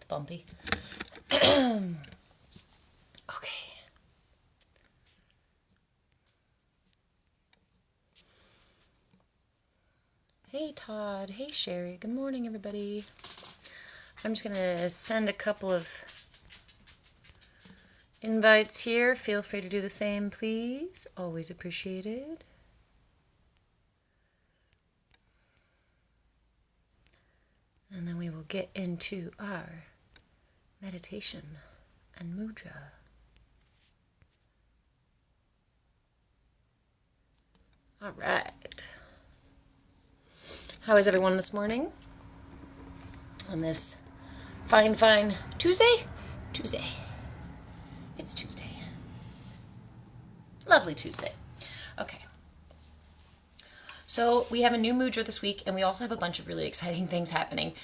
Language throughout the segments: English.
bumpy. Okay. Hey Todd, hey Sherry, good morning everybody. I'm just gonna send a couple of invites here. Feel free to do the same, please. Always appreciated. And then we will get into our meditation and mudra. All right. How is everyone this morning? On this fine Tuesday? Tuesday. It's Tuesday. Lovely Tuesday. Okay. So we have a new mudra this week, and we also have a bunch of really exciting things happening.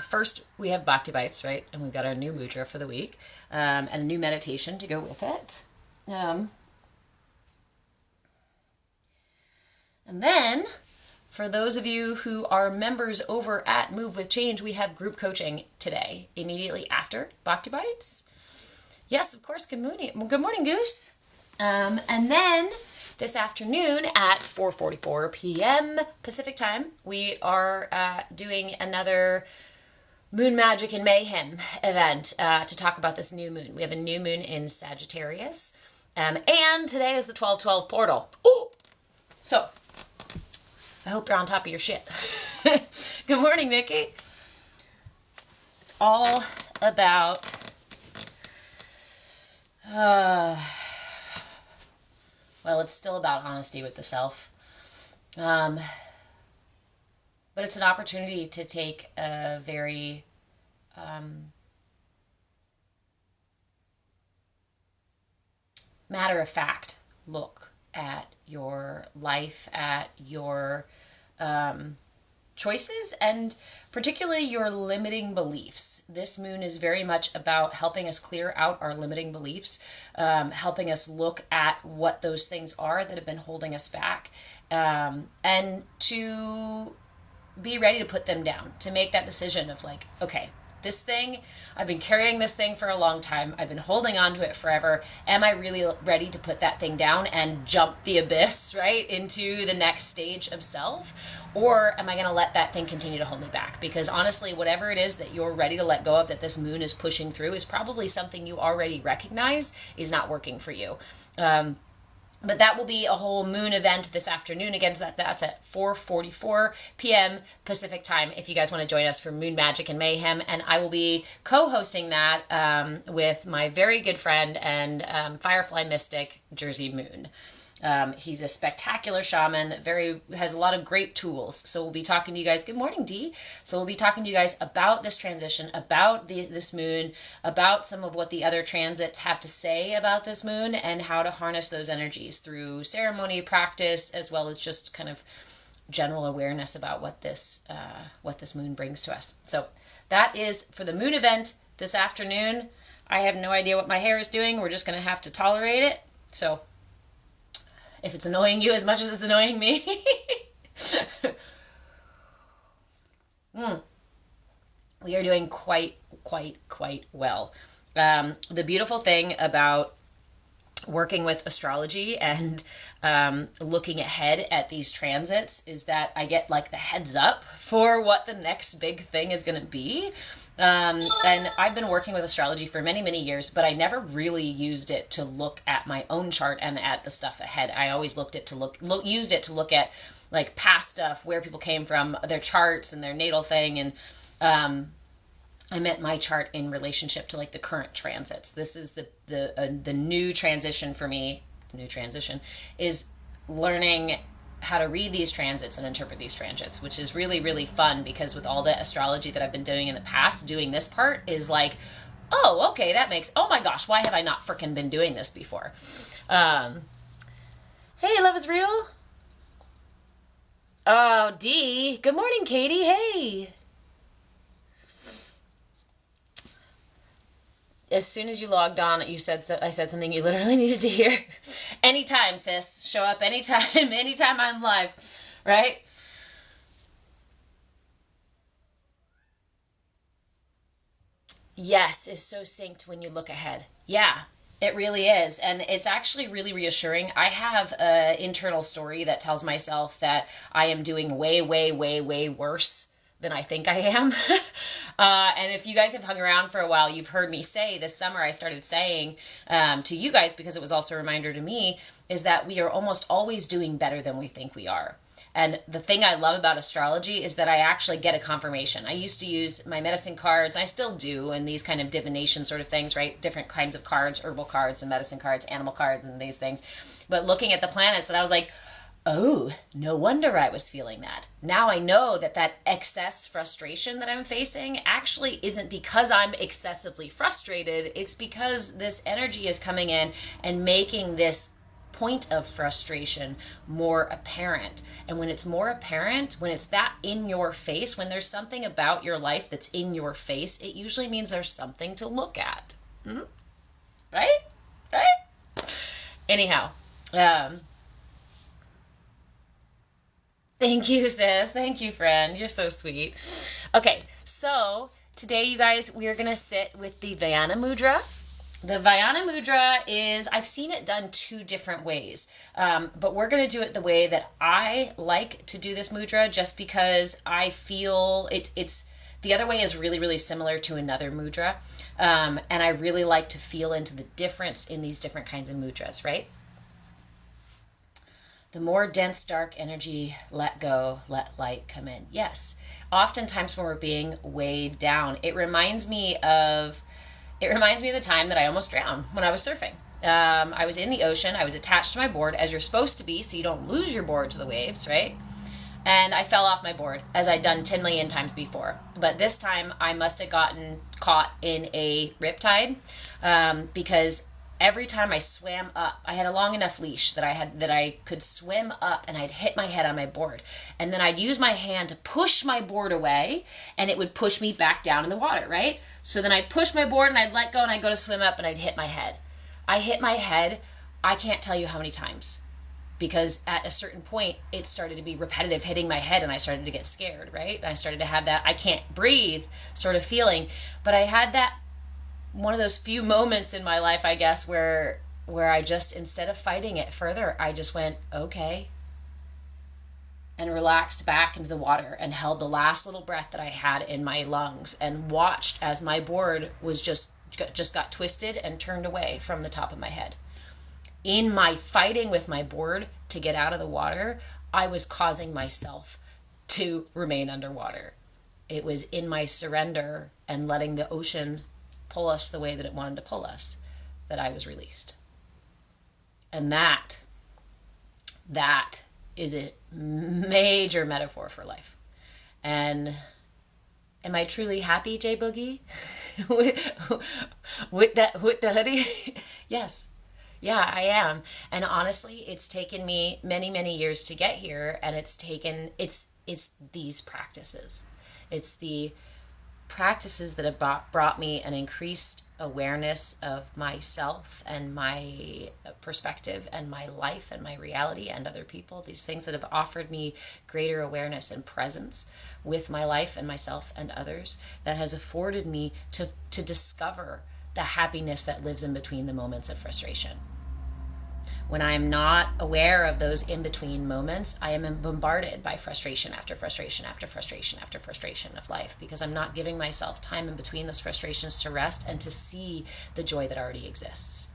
First, we have Bhakti Bites, right? And we've got our new mudra for the week, and a new meditation to go with it. And then, for those of you who are members over at Move With Change, we have group coaching today, immediately after Bhakti Bites. Yes, of course. Good morning. Good morning, Goose. And then this afternoon at 4:44 p.m. Pacific time, we are doing another Moon Magic and Mayhem event to talk about this new moon. We have a new moon in Sagittarius, and today is the 12/12 portal. Ooh! So, I hope you're on top of your shit. Good morning, Nikki. It's all about well, it's still about honesty with the self. But it's an opportunity to take a very matter-of-fact look at your life, at your choices, and particularly your limiting beliefs. This moon is very much about helping us clear out our limiting beliefs, helping us look at what those things are that have been holding us back, and to be ready to put them down, to make that decision of like, okay, this thing, I've been carrying this thing for a long time. I've been holding on to it forever. Am I really ready to put that thing down and jump the abyss, right, into the next stage of self? Or am I going to let that thing continue to hold me back? Because honestly, whatever it is that you're ready to let go of, that this moon is pushing through, is probably something you already recognize is not working for you. But that will be a whole moon event this afternoon. Again, that's at 4:44 p.m. Pacific time if you guys want to join us for Moon Magic and Mayhem. And I will be co-hosting that with my very good friend and Firefly Mystic, Jersey Moon. He's a spectacular shaman, has a lot of great tools. So we'll be talking to you guys. Good morning, Dee. So we'll be talking to you guys about this transition, about this moon, about some of what the other transits have to say about this moon, and how to harness those energies through ceremony, practice, as well as just kind of general awareness about what this moon brings to us. So that is for the moon event this afternoon. I have no idea what my hair is doing. We're just going to have to tolerate it. So if it's annoying you as much as it's annoying me. We are doing quite well. The beautiful thing about working with astrology and looking ahead at these transits is that I get like the heads up for what the next big thing is going to be. And I've been working with astrology for many years, but I never really used it to look at my own chart and at the stuff ahead. I always used it to look at like past stuff, where people came from, their charts and their natal thing. And I meant my chart in relationship to like the current transits. This is the new transition for me. The new transition is learning how to read these transits and interpret these transits, which is really fun, because with all the astrology that I've been doing in the past, doing this part is like, oh, okay, oh my gosh, why have I not frickin' been doing this before? Hey, love is real. Oh, Dee. Good morning, Katie. Hey. As soon as you logged on, I said something you literally needed to hear. Anytime, sis. Show up anytime I'm live, right? yes is so synced when you look ahead. Yeah, it really is. And it's actually really reassuring. I have an internal story that tells myself that I am doing way, way, way, way worse than I think I am. And if you guys have hung around for a while, you've heard me say this summer, I started saying to you guys, because it was also a reminder to me, is that we are almost always doing better than we think we are. And the thing I love about astrology is that I actually get a confirmation. I used to use my medicine cards, I still do, and these kind of divination sort of things, right? Different kinds of cards, herbal cards and medicine cards, animal cards and these things. But looking at the planets, and I was like, oh, no wonder I was feeling that. Now I know that that excess frustration that I'm facing actually isn't because I'm excessively frustrated. It's because this energy is coming in and making this point of frustration more apparent. And when it's more apparent, when it's that in your face, when there's something about your life that's in your face, it usually means there's something to look at. Mm-hmm. Right? Right? Anyhow, thank you, sis. Thank you, friend. You're so sweet. Okay, so today, you guys, we are going to sit with the Vyana Mudra. The Vyana Mudra is, I've seen it done two different ways, but we're going to do it the way that I like to do this mudra, just because I feel it's the other way is really, really similar to another mudra, and I really like to feel into the difference in these different kinds of mudras, right? The more dense, dark energy, let go, let light come in. Yes, oftentimes when we're being weighed down, it reminds me of the time that I almost drowned when I was surfing. I was in the ocean. I was attached to my board, as you're supposed to be, so you don't lose your board to the waves, right? And I fell off my board, as I'd done 10 million times before. But this time, I must have gotten caught in a riptide, because every time I swam up, I had a long enough leash that I could swim up, and I'd hit my head on my board. And then I'd use my hand to push my board away, and it would push me back down in the water, right? So then I'd push my board, and I'd let go, and I'd go to swim up, and I'd hit my head. I hit my head, I can't tell you how many times, because at a certain point, it started to be repetitive hitting my head, and I started to get scared, right? And I started to have that I can't breathe sort of feeling. But I had that one of those few moments in my life, I guess, where I just, instead of fighting it further, I just went, okay, and relaxed back into the water and held the last little breath that I had in my lungs and watched as my board was just got twisted and turned away from the top of my head. In my fighting with my board to get out of the water, I was causing myself to remain underwater. It was in my surrender and letting the ocean pull us the way that it wanted to pull us that I was released. And that is a major metaphor for life. And am I truly happy, J Boogie? with the hoodie? Yes. Yeah, I am. And honestly, it's taken me many, many years to get here, and it's these practices. It's the practices that have brought me an increased awareness of myself and my perspective and my life and my reality and other people. These things that have offered me greater awareness and presence with my life and myself and others, that has afforded me to discover the happiness that lives in between the moments of frustration. When I am not aware of those in-between moments, I am bombarded by frustration after frustration after frustration after frustration of life, because I'm not giving myself time in between those frustrations to rest and to see the joy that already exists.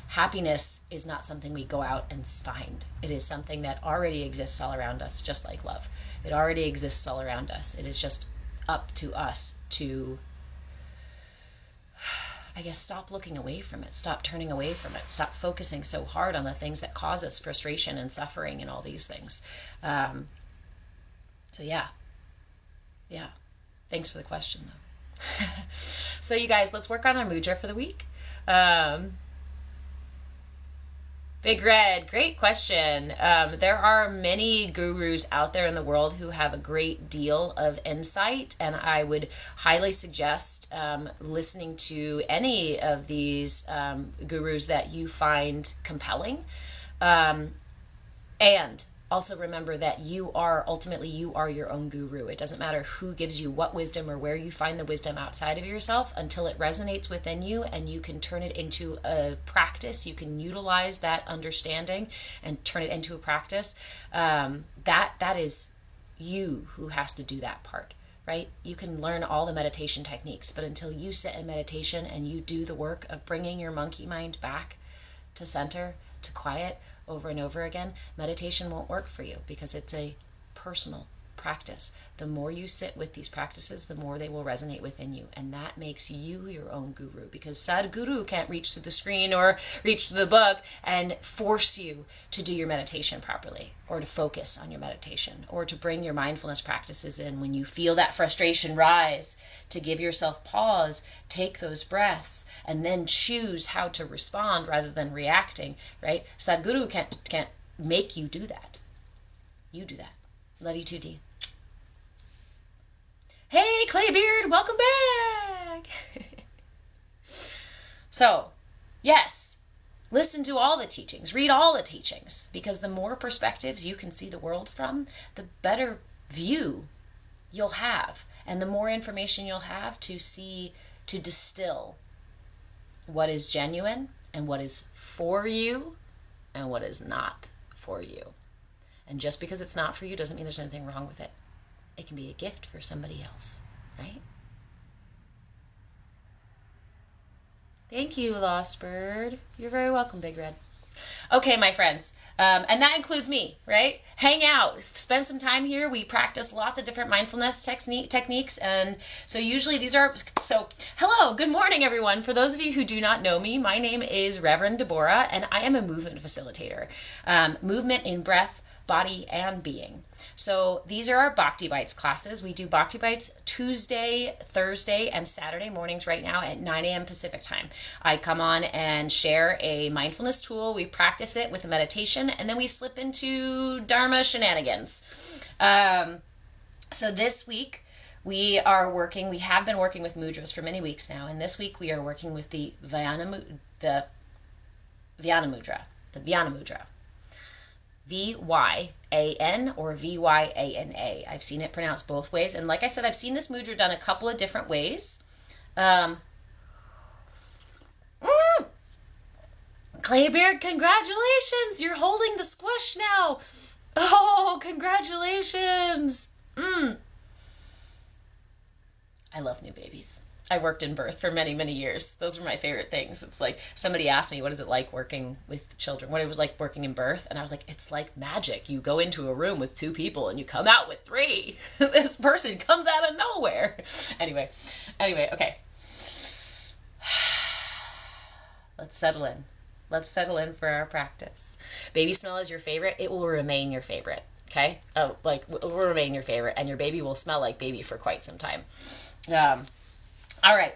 Happiness is not something we go out and find. It is something that already exists all around us, just like love. It already exists all around us. It is just up to us to, I guess, stop looking away from it, stop turning away from it, stop focusing so hard on the things that cause us frustration and suffering and all these things. So yeah. Thanks for the question, though. So you guys, let's work on our mudra for the week. Big Red, great question. There are many gurus out there in the world who have a great deal of insight, and I would highly suggest listening to any of these gurus that you find compelling. And Also remember that you are your own guru. It doesn't matter who gives you what wisdom or where you find the wisdom outside of yourself until it resonates within you and you can turn it into a practice. You can utilize that understanding and turn it into a practice. That is you who has to do that part, right? You can learn all the meditation techniques, but until you sit in meditation and you do the work of bringing your monkey mind back to center, to quiet, over and over again, meditation won't work for you because it's a personal practice. The more you sit with these practices, the more they will resonate within you. And that makes you your own guru, because Sadhguru can't reach through the screen or reach through the book and force you to do your meditation properly, or to focus on your meditation, or to bring your mindfulness practices in when you feel that frustration rise, to give yourself pause, take those breaths, and then choose how to respond rather than reacting, right? Sadhguru can't make you do that. You do that. Love you too, Dee. Hey, Claybeard, welcome back. So, yes, listen to all the teachings, read all the teachings, because the more perspectives you can see the world from, the better view you'll have, and the more information you'll have to see, to distill what is genuine and what is for you and what is not for you. And just because it's not for you doesn't mean there's anything wrong with it. It can be a gift for somebody else, right? Thank you, Lost Bird. You're very welcome, Big Red. Okay, my friends, and that includes me, right? Hang out, spend some time here. We practice lots of different mindfulness techniques, and so usually these are, so hello, good morning, everyone. For those of you who do not know me, my name is Reverend Deborah, and I am a movement facilitator. Movement in breath, body, and being. So these are our Bhakti Bites classes. We do Bhakti Bites Tuesday, Thursday, and Saturday mornings right now at 9 a.m. Pacific time. I come on and share a mindfulness tool. We practice it with a meditation, and then we slip into Dharma shenanigans. So this week we have been working with mudras for many weeks now, and this week we are working with the Vyana Mudra. V-Y-A-N or V-Y-A-N-A. I've seen it pronounced both ways. And like I said, I've seen this mudra done a couple of different ways. Claybeard, congratulations! You're holding the squish now! Oh, congratulations! I love new babies. I worked in birth for many, many years. Those were my favorite things. It's like somebody asked me, what is it like working with children? What it was like working in birth? And I was like, it's like magic. You go into a room with 2 people and you come out with 3. This person comes out of nowhere. Anyway, okay. Let's settle in. Let's settle in for our practice. Baby smell is your favorite. It will remain your favorite. Okay? It will remain your favorite, and your baby will smell like baby for quite some time. All right,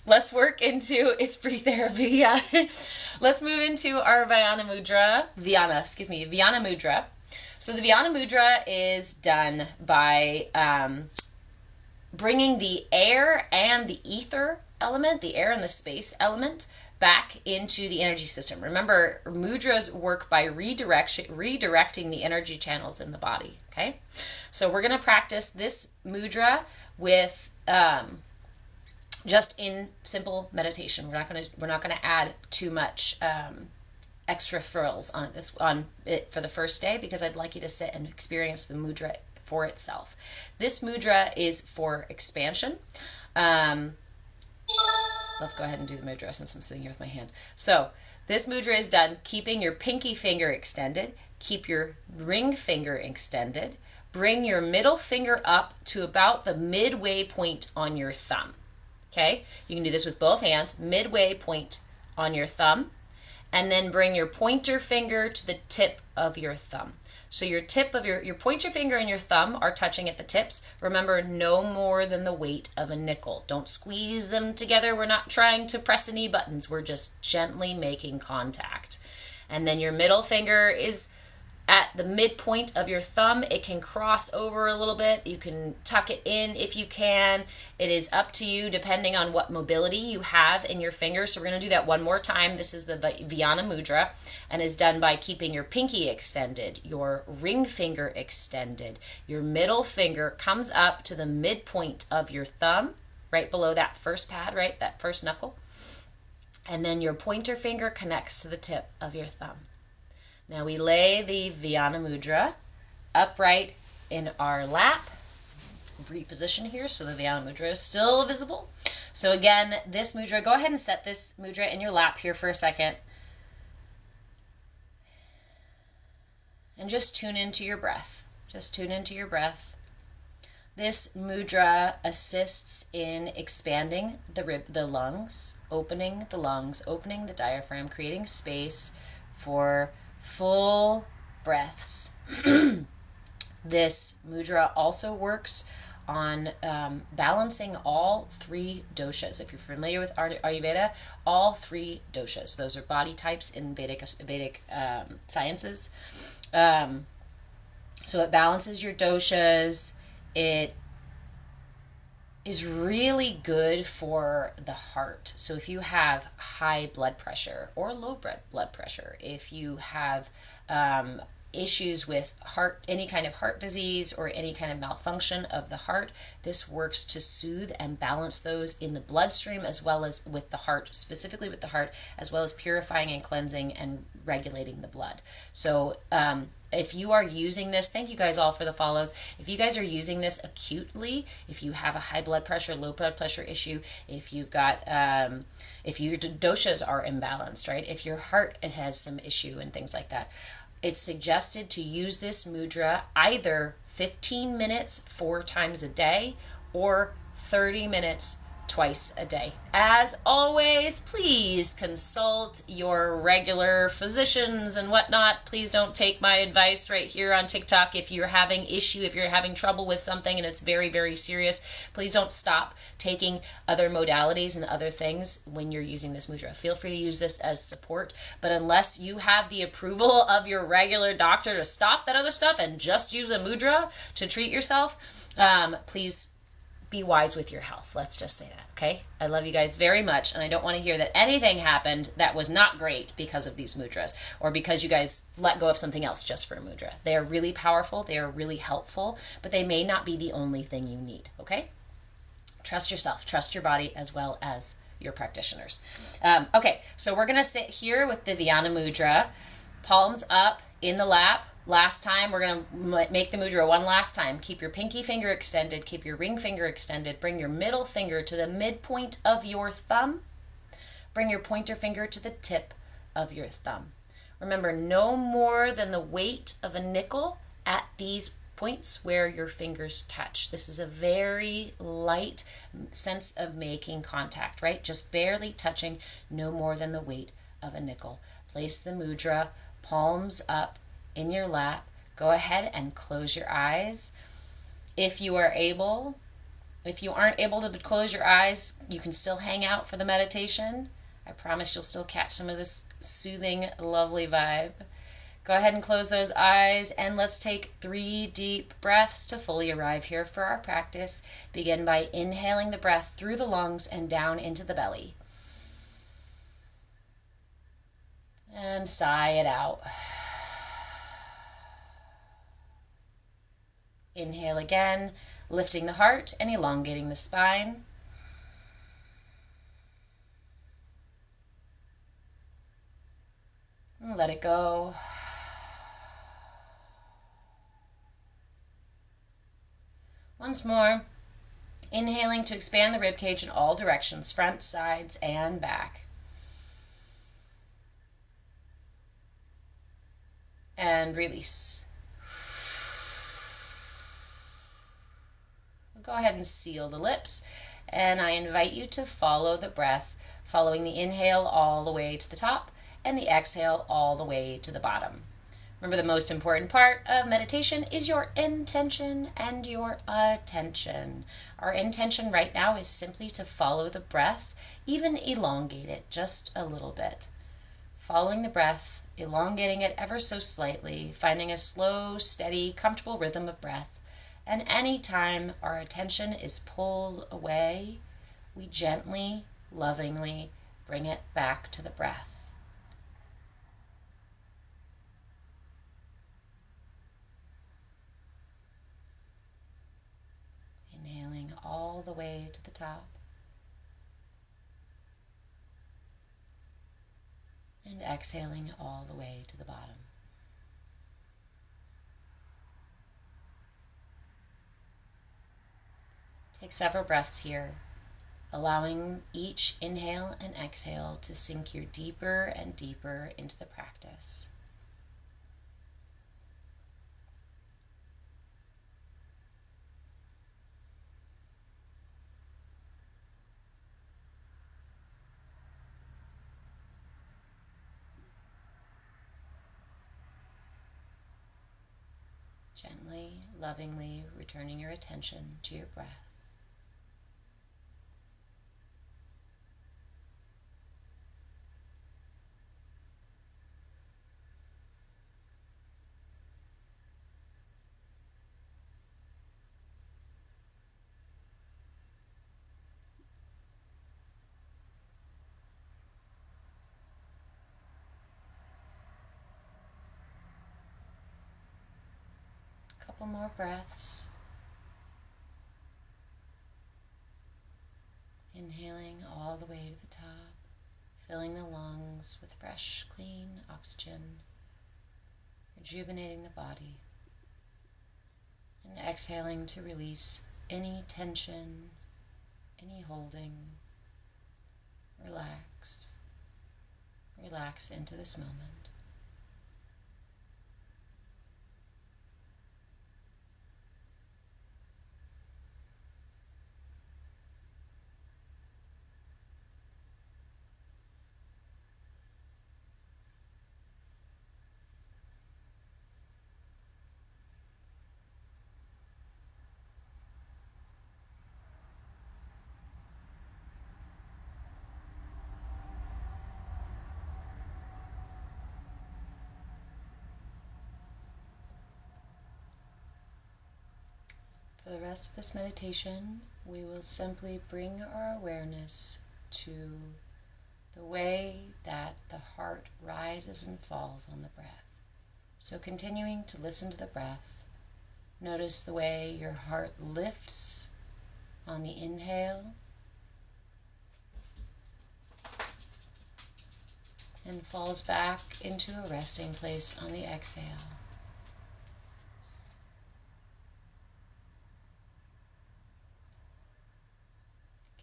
let's work into, it's free therapy, yeah. Let's move into our Vyana Mudra. So the Vyana Mudra is done by bringing the air and the ether element, the air and the space element, back into the energy system. Remember, mudras work by redirecting the energy channels in the body, okay? So we're going to practice this mudra with just in simple meditation. We're not going to add too much extra frills on it for the first day, because I'd like you to sit and experience the mudra for itself. This mudra is for expansion. Let's go ahead and do the mudra since I'm sitting here with my hand. So this mudra is done keeping your pinky finger extended. Keep your ring finger extended. Bring your middle finger up to about the midway point on your thumb. Okay? You can do this with both hands. Midway point on your thumb. And then bring your pointer finger to the tip of your thumb. So your tip of your pointer finger and your thumb are touching at the tips. Remember, no more than the weight of a nickel. Don't squeeze them together. We're not trying to press any buttons. We're just gently making contact. And then your middle finger is at the midpoint of your thumb. It can cross over a little bit. You can tuck it in if you can. It is up to you depending on what mobility you have in your fingers. So we're going to do that one more time. This is the Vyana Mudra and is done by keeping your pinky extended, your ring finger extended. Your middle finger comes up to the midpoint of your thumb, right below that first pad, right? That first knuckle. And then your pointer finger connects to the tip of your thumb. Now we lay the Vyana Mudra upright in our lap. Reposition here so the Vyana Mudra is still visible. So again, this mudra, go ahead and set this mudra in your lap here for a second. And just tune into your breath. Just tune into your breath. This mudra assists in expanding the lungs, opening the diaphragm, creating space for full breaths. This mudra also works on balancing all three doshas. If you're familiar with Ayurveda, all three doshas. Those are body types in Vedic sciences. So it balances your doshas. It is really good for the heart. So if you have high blood pressure or low blood pressure, if you have issues with any kind of heart disease or any kind of malfunction of the heart, this works to soothe and balance those in the bloodstream as well as with the heart, specifically with the heart, as well as purifying and cleansing and regulating the blood. So if you are using this, thank you guys all for the follows. If you guys are using this acutely, if you have a high blood pressure, low blood pressure issue, if you've got, if your doshas are imbalanced, right? If your heart has some issue and things like that, it's suggested to use this mudra either 15 minutes 4 times a day or 30 minutes twice a day. As always, please consult your regular physicians and whatnot. Please don't take my advice right here on TikTok. If you're having trouble with something and it's very, very serious, please don't stop taking other modalities and other things when you're using this mudra. Feel free to use this as support, but unless you have the approval of your regular doctor to stop that other stuff and just use a mudra to treat yourself, please be wise with your health. Let's just say that, okay? I love you guys very much, and I don't want to hear that anything happened that was not great because of these mudras or because you guys let go of something else just for a mudra. They are really powerful, they are really helpful, but they may not be the only thing you need, okay? Trust yourself, trust your body as well as your practitioners. Okay, so we're going to sit here with the Vyana Mudra, palms up in the lap. Last time, we're going to make the mudra one last time. Keep your pinky finger extended. Keep your ring finger extended. Bring your middle finger to the midpoint of your thumb. Bring your pointer finger to the tip of your thumb. Remember, no more than the weight of a nickel at these points where your fingers touch. This is a very light sense of making contact, right? Just barely touching, no more than the weight of a nickel. Place the mudra, palms up, in your lap. Go ahead and close your eyes. If you aren't able to close your eyes, you can still hang out for the meditation. I promise you'll still catch some of this soothing, lovely vibe. Go ahead and close those eyes, and let's take 3 deep breaths to fully arrive here for our practice. Begin by inhaling the breath through the lungs and down into the belly. And sigh it out. Inhale again, lifting the heart and elongating the spine. And let it go. Once more, inhaling to expand the ribcage in all directions, front, sides, and back. And release. Go ahead and seal the lips, and I invite you to follow the breath, following the inhale all the way to the top and the exhale all the way to the bottom. Remember, the most important part of meditation is your intention and your attention. Our intention right now is simply to follow the breath, even elongate it just a little bit. Following the breath elongating it ever so slightly, finding a slow, steady, comfortable rhythm of breath. And any time our attention is pulled away, we gently, lovingly bring it back to the breath. Inhaling all the way to the top. And exhaling all the way to the bottom. Take several breaths here, allowing each inhale and exhale to sink you deeper and deeper into the practice. Gently, lovingly returning your attention to your breath. Couple more breaths. Inhaling all the way to the top, filling the lungs with fresh, clean oxygen, rejuvenating the body. And exhaling to release any tension, any holding. Relax. Relax into this moment. For the rest of this meditation, we will simply bring our awareness to the way that the heart rises and falls on the breath. So continuing to listen to the breath, notice the way your heart lifts on the inhale and falls back into a resting place on the exhale.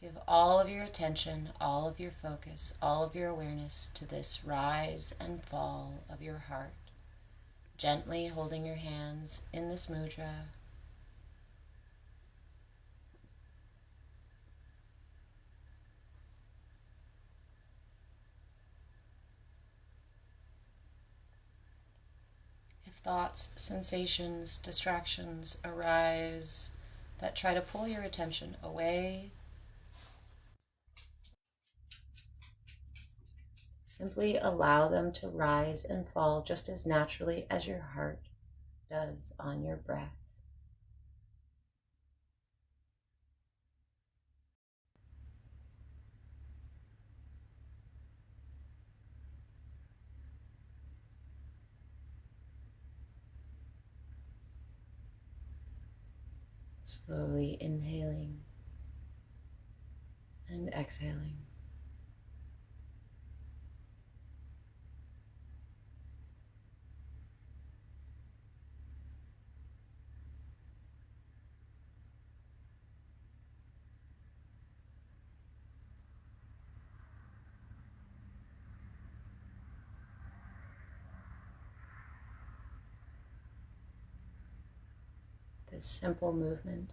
Give all of your attention, all of your focus, all of your awareness to this rise and fall of your heart, gently holding your hands in this mudra. If thoughts, sensations, distractions arise that try to pull your attention away, simply allow them to rise and fall just as naturally as your heart does on your breath. Slowly inhaling and exhaling. This simple movement,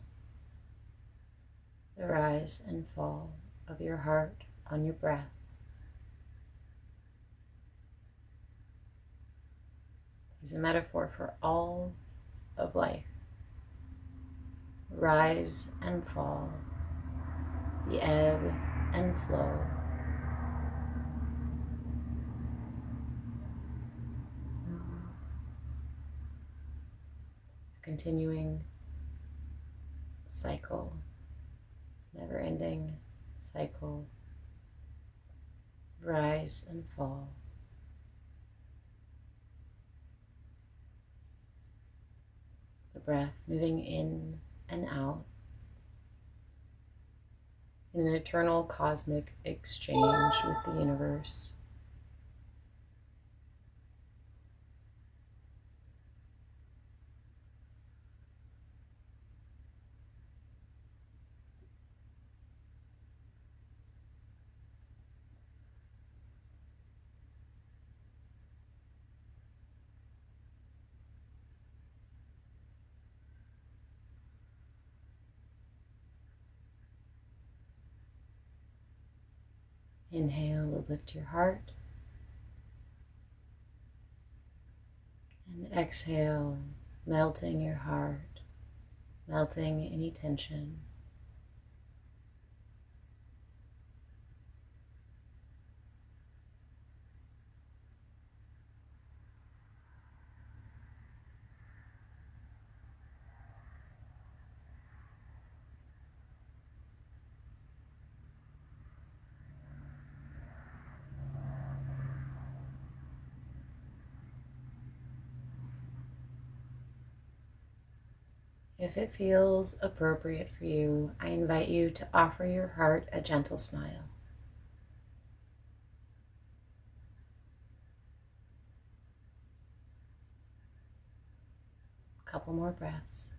the rise and fall of your heart on your breath, is a metaphor for all of life. Rise and fall, the ebb and flow. continuing cycle, never-ending cycle, rise and fall. The breath moving in and out in an eternal cosmic exchange with the universe. Inhale to lift your heart, and exhale, melting your heart, melting any tension. If it feels appropriate for you, I invite you to offer your heart a gentle smile. A couple more breaths.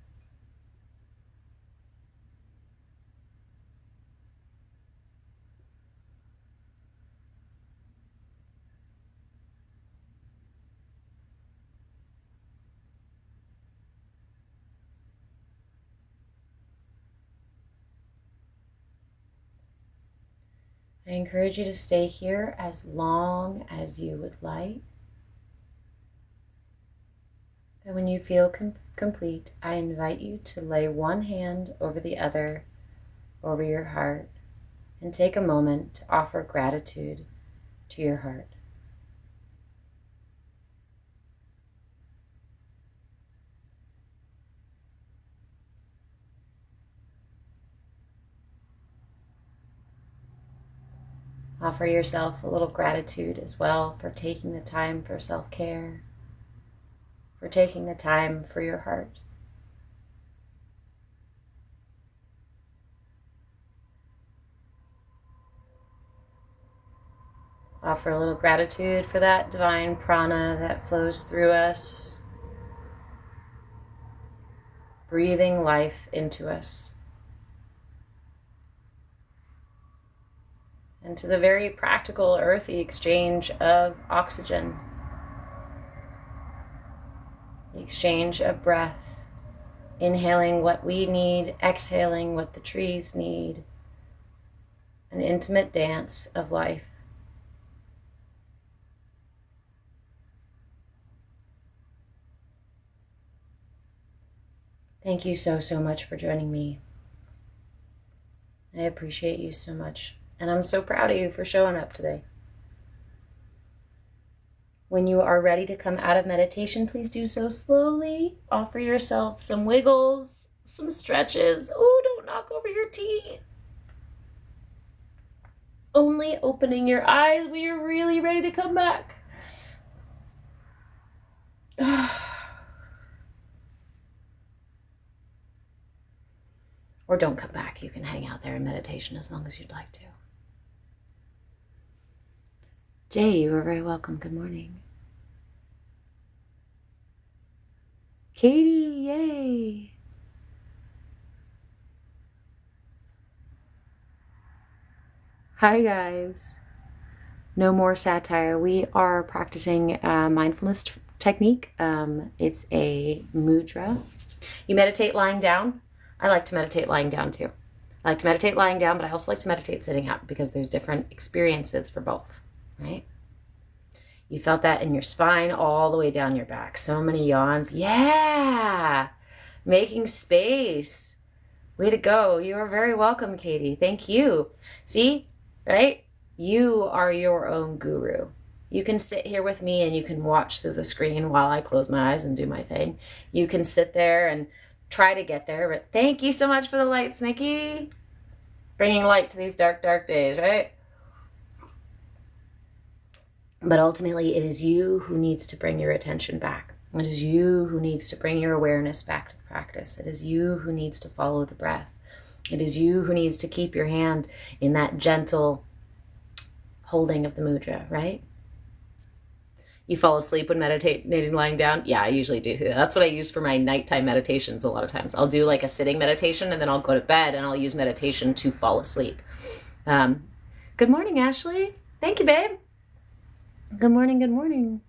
I encourage you to stay here as long as you would like. And when you feel complete, I invite you to lay one hand over the other over your heart and take a moment to offer gratitude to your heart. Offer yourself a little gratitude as well for taking the time for self-care, for taking the time for your heart. Offer a little gratitude for that divine prana that flows through us, breathing life into us. And to the very practical, earthy exchange of oxygen, the exchange of breath, inhaling what we need, exhaling what the trees need, an intimate dance of life. Thank you so much for joining me. I appreciate you so much. And I'm so proud of you for showing up today. When you are ready to come out of meditation, please do so slowly. Offer yourself some wiggles, some stretches. Oh, don't knock over your tea. Only opening your eyes when you're really ready to come back. Or don't come back. You can hang out there in meditation as long as you'd like to. Jay, you are very welcome. Good morning. Katie, yay. Hi, guys. No more satire. We are practicing a mindfulness technique. It's a mudra. You meditate lying down. I like to meditate lying down too. I like to meditate lying down, but I also like to meditate sitting up because there's different experiences for both. Right? You felt that in your spine all the way down your back. So many yawns. Yeah. Making space. Way to go. You are very welcome, Katie. Thank you. See, right? You are your own guru. You can sit here with me and you can watch through the screen while I close my eyes and do my thing. You can sit there and try to get there. But thank you so much for the lights, Nikki. Bringing light to these dark, dark days, right? But ultimately, it is you who needs to bring your attention back. It is you who needs to bring your awareness back to the practice. It is you who needs to follow the breath. It is you who needs to keep your hand in that gentle holding of the mudra, right? You fall asleep when meditating lying down? Yeah, I usually do. That's what I use for my nighttime meditations a lot of times. I'll do like a sitting meditation and then I'll go to bed and I'll use meditation to fall asleep. Good morning, Ashley. Thank you, babe. Good morning, good morning.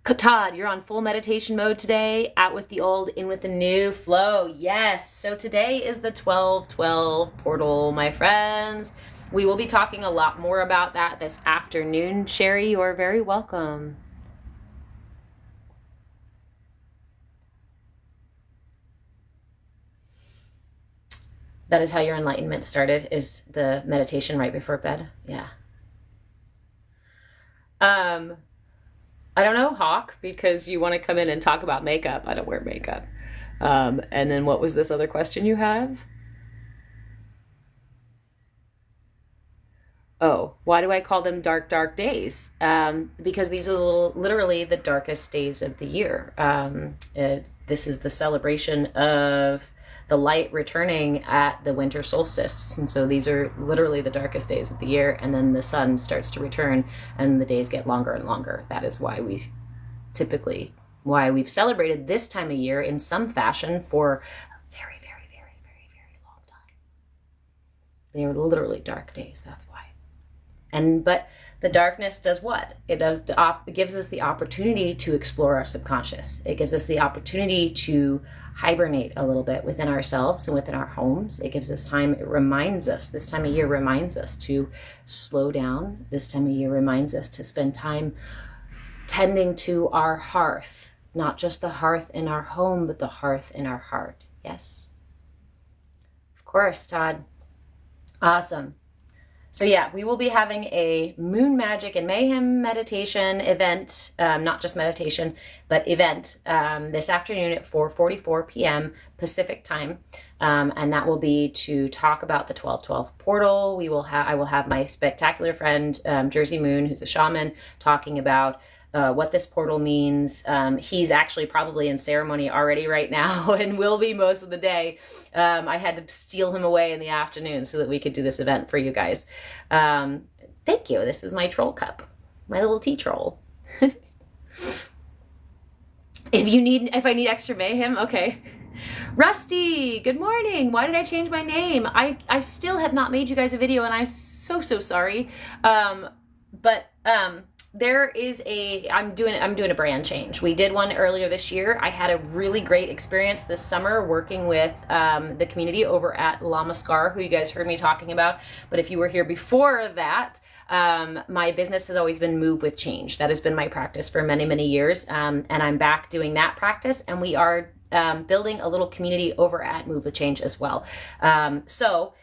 Todd, you're on full meditation mode today. Out with the old, in with the new flow. Yes. So today is the 12/12 portal, my friends. We will be talking a lot more about that this afternoon. Sherry, you are very welcome. That is how your enlightenment started, is the meditation right before bed? Yeah. I don't know, Hawk, because you want to come in and talk about makeup. I don't wear makeup. And then what was this other question you have? Oh, why do I call them dark, dark days? Because these are literally the darkest days of the year. This is the celebration of the light returning at the winter solstice. And so these are literally the darkest days of the year. And then the sun starts to return and the days get longer and longer. That is why we've celebrated this time of year in some fashion for a very, very, very, very, very long time. They are literally dark days. That's why. But the darkness does what? It gives us the opportunity to explore our subconscious. It gives us the opportunity to hibernate a little bit within ourselves and within our homes. It gives us time. It reminds us, this time of year reminds us to slow down. This time of year reminds us to spend time tending to our hearth, not just the hearth in our home, but the hearth in our heart. Yes? Of course, Todd. Awesome. So yeah, we will be having a Moon Magic and Mayhem meditation event, not just meditation, but event this afternoon at 4:44 p.m. Pacific time. And that will be to talk about the 12/12 portal. I will have my spectacular friend, Jersey Moon, who's a shaman, talking about what this portal means. He's actually probably in ceremony already right now and will be most of the day. I had to steal him away in the afternoon so that we could do this event for you guys. Thank you. This is my troll cup, my little tea troll. If I need extra mayhem, okay. Rusty, good morning. Why did I change my name? I still have not made you guys a video and I'm so sorry. I'm doing a brand change. We did one earlier this year. I had a really great experience this summer working with the community over at Lamaskar, who you guys heard me talking about. But if you were here before that, my business has always been move with change. That has been my practice for many, many years. And I'm back doing that practice. And we are building a little community over at Move with Change as well. So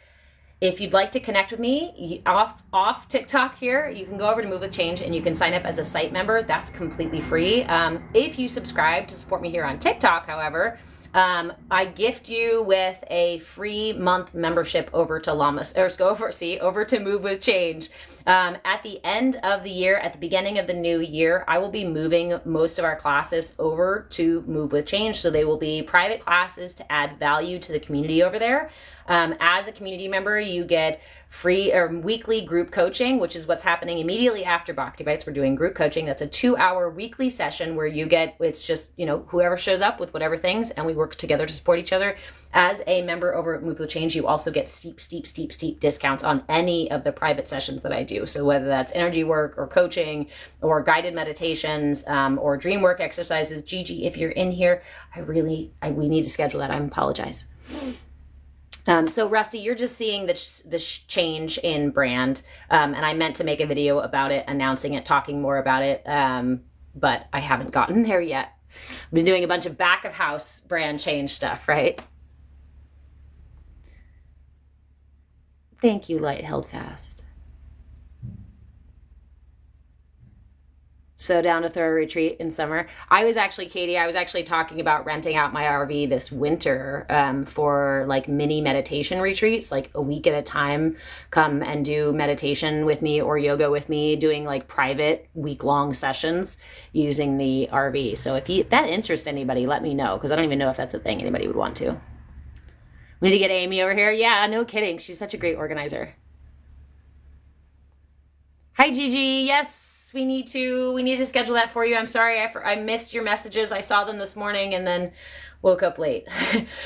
if you'd like to connect with me off TikTok here, you can go over to Move with Change and you can sign up as a site member. That's completely free. If you subscribe to support me here on TikTok, however, I gift you with a free month membership over to over to Move with Change. At the end of the year, at the beginning of the new year, I will be moving most of our classes over to Move with Change. So they will be private classes to add value to the community over there. As a community member, you get free or weekly group coaching, which is what's happening immediately after Bhakti Bites. We're doing group coaching. That's a 2-hour weekly session where it's just, whoever shows up with whatever things, and we work together to support each other. As a member over at Move with Change, you also get steep discounts on any of the private sessions that I do. So whether that's energy work or coaching or guided meditations or dream work exercises, Gigi, if you're in here, we need to schedule that. I apologize. So Rusty, you're just seeing the change in brand, and I meant to make a video about it, announcing it, talking more about it, but I haven't gotten there yet. I've been doing a bunch of back of house brand change stuff, right? Thank you, Light Held Fast. So down to throw a retreat in summer. I was actually, Katie, talking about renting out my RV this winter for like mini meditation retreats, like a week at a time. Come and do meditation with me or yoga with me, doing like private week-long sessions using the RV. So if that interests anybody, let me know, because I don't even know if that's a thing anybody would want to. We need to get Amy over here. Yeah, no kidding. She's such a great organizer. Hi, Gigi. Yes, we need to schedule that for you. I'm sorry, I missed your messages. I saw them this morning and then woke up late.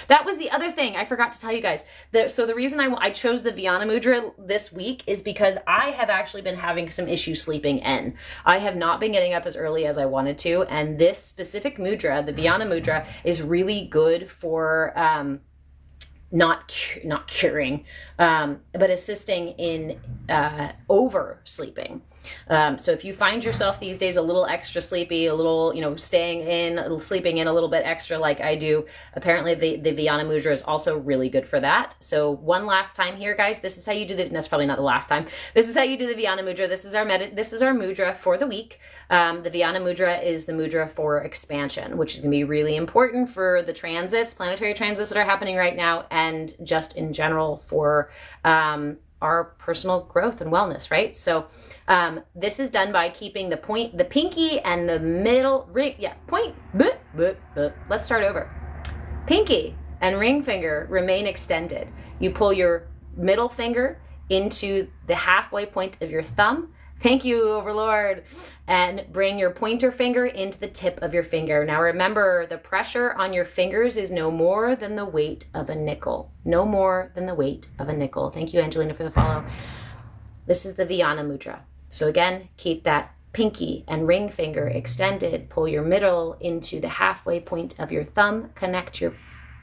That was the other thing I forgot to tell you guys. So the reason I chose the Vyana Mudra this week is because I have actually been having some issues sleeping in. I have not been getting up as early as I wanted to, and this specific mudra, the Vyana Mudra, is really good for not curing, but assisting in oversleeping. So if you find yourself these days a little extra sleepy, a little, sleeping in a little bit extra like I do, apparently the Vyana Mudra is also really good for that. So one last time here, guys, this is how you do that's probably not the last time. This is how you do the Vyana Mudra. This is our mudra for the week. The Vyana Mudra is the mudra for expansion, which is going to be really important for the planetary transits that are happening right now, and just in general for our personal growth and wellness, right? So this is done by keeping the pinky and the middle ring. Yeah, let's start over. Pinky and ring finger remain extended. You pull your middle finger into the halfway point of your thumb. Thank you, Overlord. And bring your pointer finger into the tip of your finger. Now remember, the pressure on your fingers is no more than the weight of a nickel. No more than the weight of a nickel. Thank you, Angelina, for the follow. This is the Vyana Mudra. So again, keep that pinky and ring finger extended. Pull your middle into the halfway point of your thumb. Connect your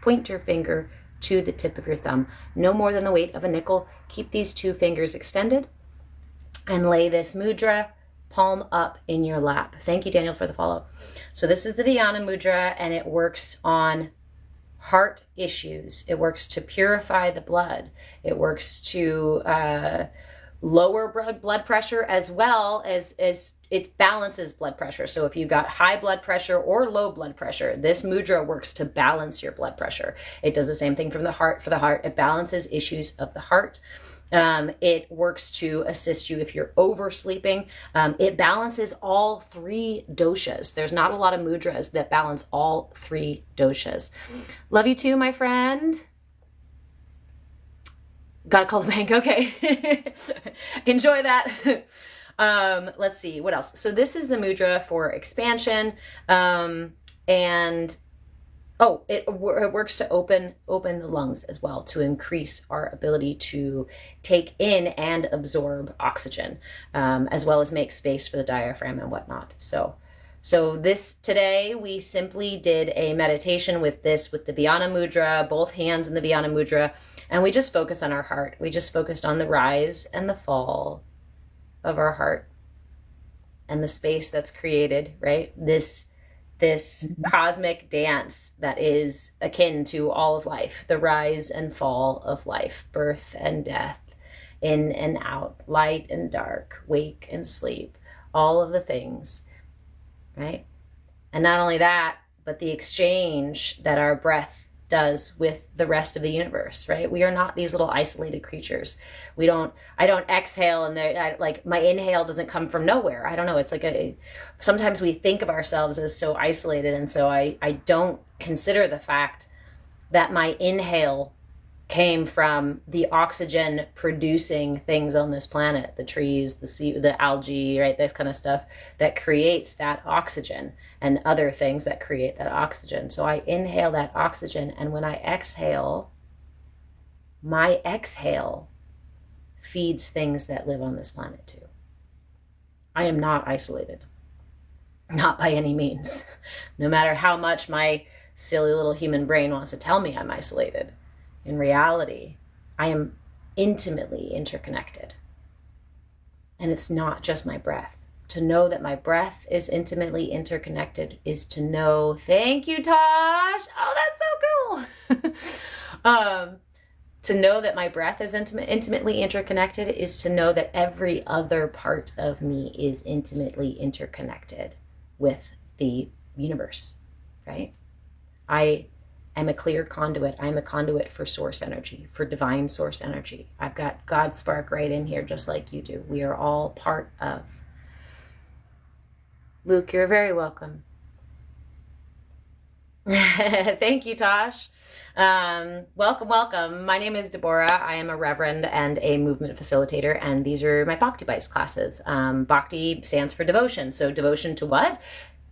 pointer finger to the tip of your thumb. No more than the weight of a nickel. Keep these two fingers extended. And lay this mudra palm up in your lap. Thank you, Daniel, for the follow. So this is the Vyana Mudra, and it works on heart issues. It works to purify the blood. It works to lower blood pressure, as well as it balances blood pressure. So if you've got high blood pressure or low blood pressure, this mudra works to balance your blood pressure. It does the same thing for the heart. It balances issues of the heart. It works to assist you if you're oversleeping. It balances all three doshas. There's not a lot of mudras that balance all three doshas. Love you too, my friend. Gotta call the bank. Okay. Enjoy that. Let's see what else. So this is the mudra for expansion. It works to open the lungs as well, to increase our ability to take in and absorb oxygen, as well as make space for the diaphragm and whatnot. So this today, we simply did a meditation with the Vyana Mudra, both hands in the Vyana Mudra, and we just focused on our heart. We just focused on the rise and the fall of our heart and the space that's created, right? This cosmic dance that is akin to all of life, the rise and fall of life, birth and death, in and out, light and dark, wake and sleep, all of the things, right? And not only that, but the exchange that our breath does with the rest of the universe, right? We are not these little isolated creatures. I don't exhale and my inhale doesn't come from nowhere. I don't know. It's sometimes we think of ourselves as so isolated. And so I don't consider the fact that my inhale came from the oxygen producing things on this planet, the trees, the sea, the algae, right? This kind of stuff that creates that oxygen, and other things that create that oxygen. So I inhale that oxygen, and when I exhale, my exhale feeds things that live on this planet too. I am not isolated. Not by any means. No matter how much my silly little human brain wants to tell me I'm isolated. In reality, I am intimately interconnected. And it's not just my breath. To know that my breath is intimately interconnected is to know, thank you, Tosh. Oh, that's so cool. To know that my breath is intimately interconnected is to know that every other part of me is intimately interconnected with the universe, right? I am a clear conduit. I'm a conduit for source energy, for divine source energy. I've got God spark right in here, just like you do. We are all part of. Luke, you're very welcome. Thank you, Tosh. Welcome. My name is Deborah. I am a reverend and a movement facilitator, and these are my Bhakti Bites classes. Bhakti stands for devotion. So devotion to what?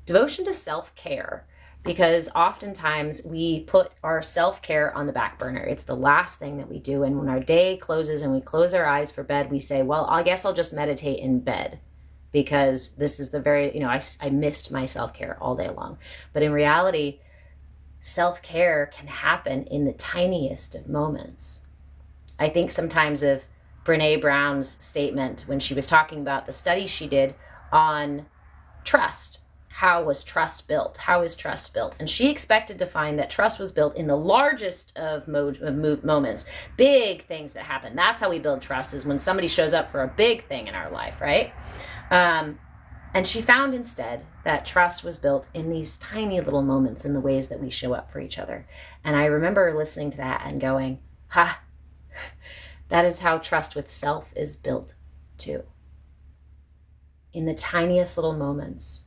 Devotion to self-care. Because oftentimes we put our self-care on the back burner. It's the last thing that we do. And when our day closes and we close our eyes for bed, we say, well, I guess I'll just meditate in bed. Because this is the very, I missed my self-care all day long. But in reality, self-care can happen in the tiniest of moments. I think sometimes of Brene Brown's statement when she was talking about the study she did on trust. How was trust built? How is trust built? And she expected to find that trust was built in the largest of moments, big things that happen. That's how we build trust, is when somebody shows up for a big thing in our life, right? And she found instead that trust was built in these tiny little moments, in the ways that we show up for each other. And I remember listening to that and going, that is how trust with self is built too. In the tiniest little moments.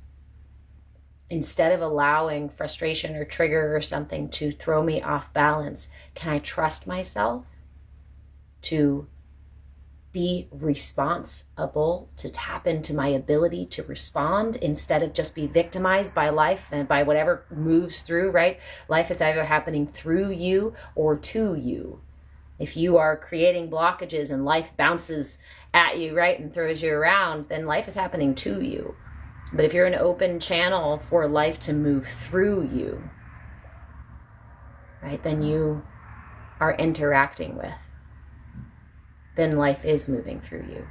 Instead of allowing frustration or trigger or something to throw me off balance, can I trust myself to be responsible, to tap into my ability to respond instead of just be victimized by life and by whatever moves through, right? Life is either happening through you or to you. If you are creating blockages and life bounces at you, right, and throws you around, then life is happening to you. But if you're an open channel for life to move through you, right, then you are interacting with, then life is moving through you.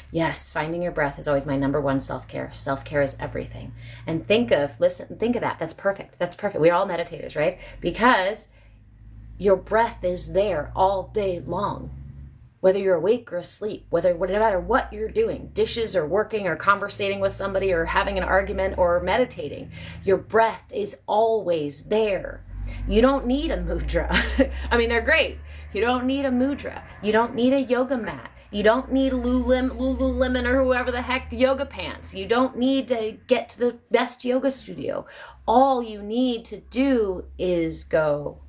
Yes, finding your breath is always my number one self-care. Self-care is everything. And think of that. That's perfect. We're all meditators, right? Because your breath is there all day long. Whether you're awake or asleep, no matter what you're doing, dishes or working or conversating with somebody or having an argument or meditating, your breath is always there. You don't need a mudra. I mean, they're great. You don't need a mudra. You don't need a yoga mat. You don't need Lululemon or whoever the heck yoga pants. You don't need to get to the best yoga studio. All you need to do is go.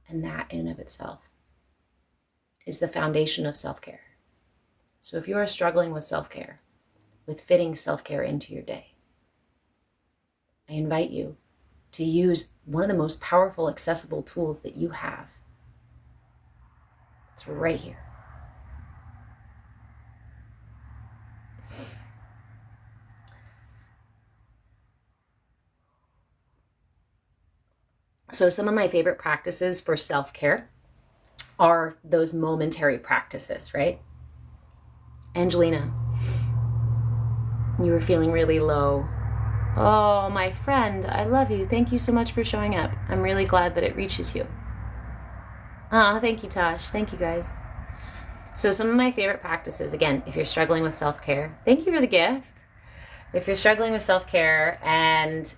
And that in and of itself is the foundation of self-care. So if you are struggling with self-care, with fitting self-care into your day, I invite you to use one of the most powerful, accessible tools that you have. It's right here. So some of my favorite practices for self-care are those momentary practices, right? Angelina, you were feeling really low. Oh, my friend, I love you. Thank you so much for showing up. I'm really glad that it reaches you. Oh, thank you, Tosh. Thank you, guys. So some of my favorite practices, again, if you're struggling with self-care, thank you for the gift. If you're struggling with self-care and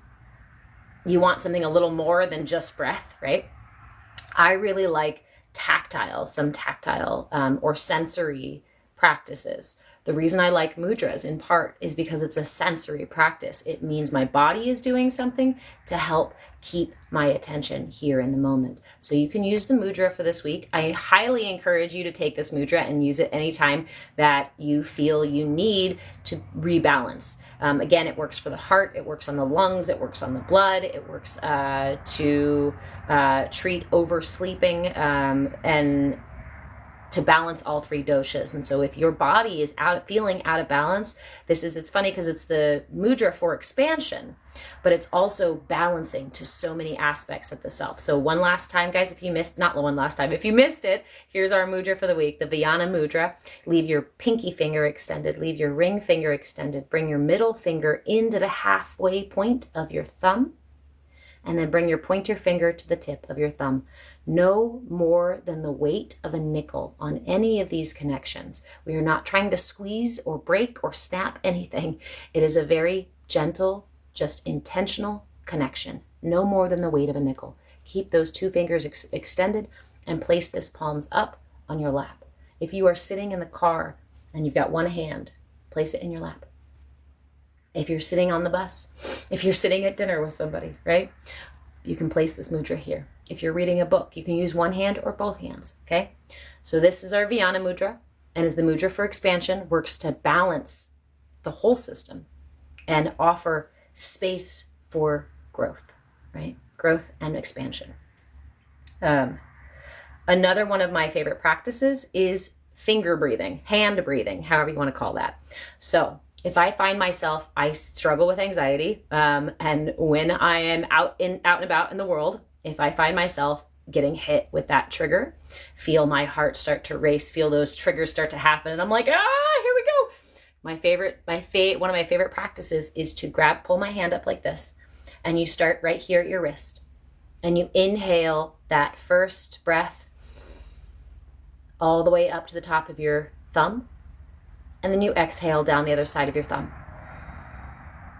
you want something a little more than just breath, right? I really like some tactile or sensory practices. The reason I like mudras in part is because it's a sensory practice. It means my body is doing something to help keep my attention here in the moment. So you can use the mudra for this week. I highly encourage you to take this mudra and use it anytime that you feel you need to rebalance. Again, it works for the heart, it works on the lungs, it works on the blood, it works to treat oversleeping and to balance all three doshas. And so if your body is feeling out of balance, it's funny because it's the mudra for expansion, but it's also balancing to so many aspects of the self. So one last time, guys, if you missed it, here's our mudra for the week, the Vyana Mudra. Leave your pinky finger extended, leave your ring finger extended, bring your middle finger into the halfway point of your thumb, and then bring your pointer finger to the tip of your thumb. No more than the weight of a nickel on any of these connections. We are not trying to squeeze or break or snap anything. It is a very gentle, just intentional connection. No more than the weight of a nickel. Keep those two fingers extended and place this palms up on your lap. If you are sitting in the car and you've got one hand, place it in your lap. If you're sitting on the bus, if you're sitting at dinner with somebody, right? You can place this mudra here. If you're reading a book, you can use one hand or both hands, okay? So this is our Vyana Mudra, and is the mudra for expansion, works to balance the whole system and offer space for growth, right? Growth and expansion. Another one of my favorite practices is finger breathing, hand breathing, however you want to call that. So if I find myself, I struggle with anxiety, and when I am out and about in the world, if I find myself getting hit with that trigger, feel my heart start to race, feel those triggers start to happen, and I'm like, here we go. One of my favorite practices is to pull my hand up like this, and you start right here at your wrist, and you inhale that first breath all the way up to the top of your thumb, and then you exhale down the other side of your thumb.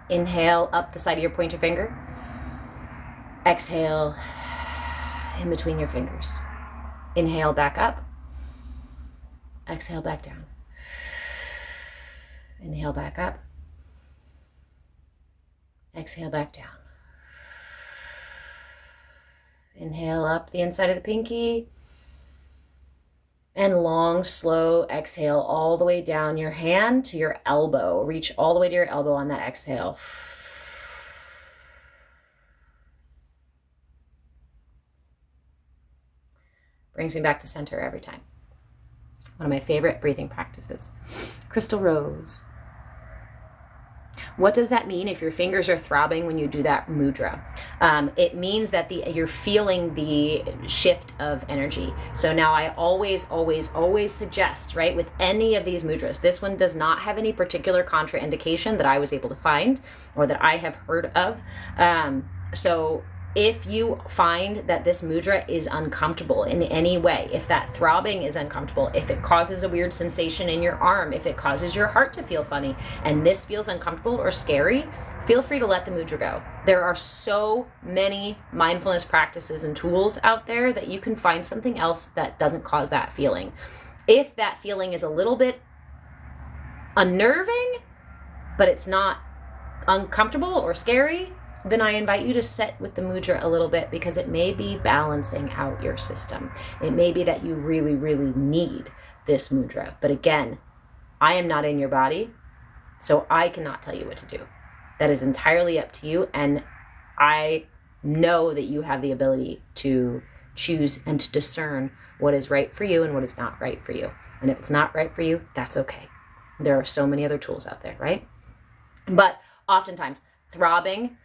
Inhale up the side of your pointer finger. Exhale in between your fingers. Inhale back up. Exhale back down. Inhale back up. Exhale back down. Inhale up the inside of the pinky. And long, slow exhale all the way down your hand to your elbow. Reach all the way to your elbow on that exhale. Brings me back to center every time. One of my favorite breathing practices. Crystal Rose. What does that mean if your fingers are throbbing when you do that mudra? It means that you're feeling the shift of energy. So now I always suggest, right, with any of these mudras, this one does not have any particular contraindication that I was able to find or that I have heard of. So if you find that this mudra is uncomfortable in any way, if that throbbing is uncomfortable, if it causes a weird sensation in your arm, if it causes your heart to feel funny, and this feels uncomfortable or scary, feel free to let the mudra go. There are so many mindfulness practices and tools out there that you can find something else that doesn't cause that feeling. If that feeling is a little bit unnerving, but it's not uncomfortable or scary, then I invite you to sit with the mudra a little bit, because it may be balancing out your system. It may be that you really, really need this mudra. But again, I am not in your body, so I cannot tell you what to do. That is entirely up to you. And I know that you have the ability to choose and to discern what is right for you and what is not right for you. And if it's not right for you, that's okay. There are so many other tools out there, right? But oftentimes, throbbing,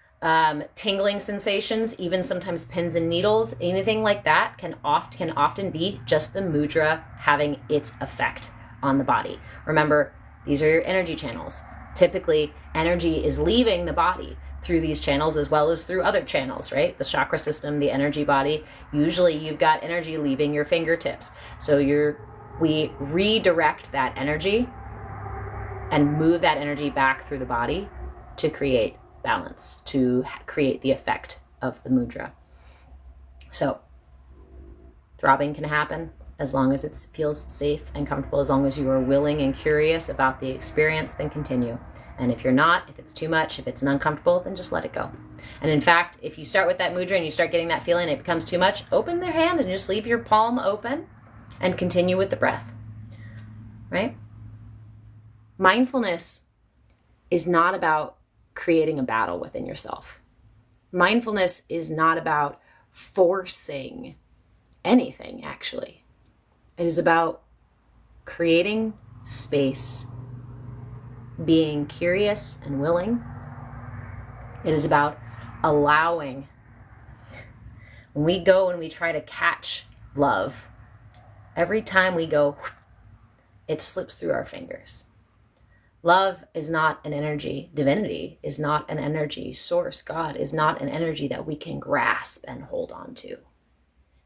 tingling sensations, even sometimes pins and needles, anything like that can often be just the mudra having its effect on the body. Remember, these are your energy channels. Typically, energy is leaving the body through these channels as well as through other channels, right? The chakra system, the energy body. Usually you've got energy leaving your fingertips. So we redirect that energy and move that energy back through the body to create balance, to create the effect of the mudra. So throbbing can happen as long as it feels safe and comfortable, as long as you are willing and curious about the experience, then continue. And if you're not, if it's too much, if it's uncomfortable, then just let it go. And in fact, if you start with that mudra and you start getting that feeling, it becomes too much, open their hand and just leave your palm open and continue with the breath, right? Mindfulness is not about creating a battle within yourself. Mindfulness is not about forcing anything, actually. It is about creating space, being curious and willing. It is about allowing. When we go and we try to catch love, every time we go, it slips through our fingers. Love is not an energy. Divinity is not an energy. Source, God, is not an energy that we can grasp and hold on to.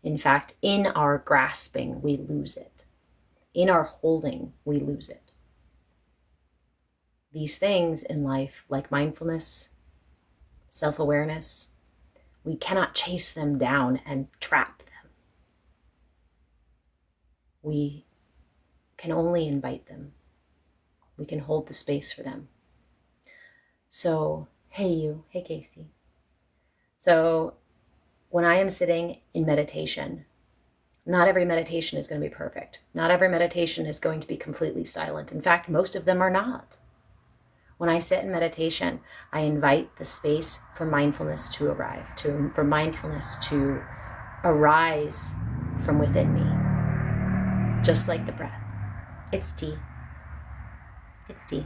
In fact, in our grasping, we lose it. In our holding, we lose it. These things in life, like mindfulness, self-awareness, we cannot chase them down and trap them. We can only invite them. We can hold the space for them. So, hey Casey. So when I am sitting in meditation, not every meditation is going to be perfect. Not every meditation is going to be completely silent. In fact, most of them are not. When I sit in meditation, I invite the space for mindfulness to arrive, for mindfulness to arise from within me, just like the breath. It's tea. It's tea.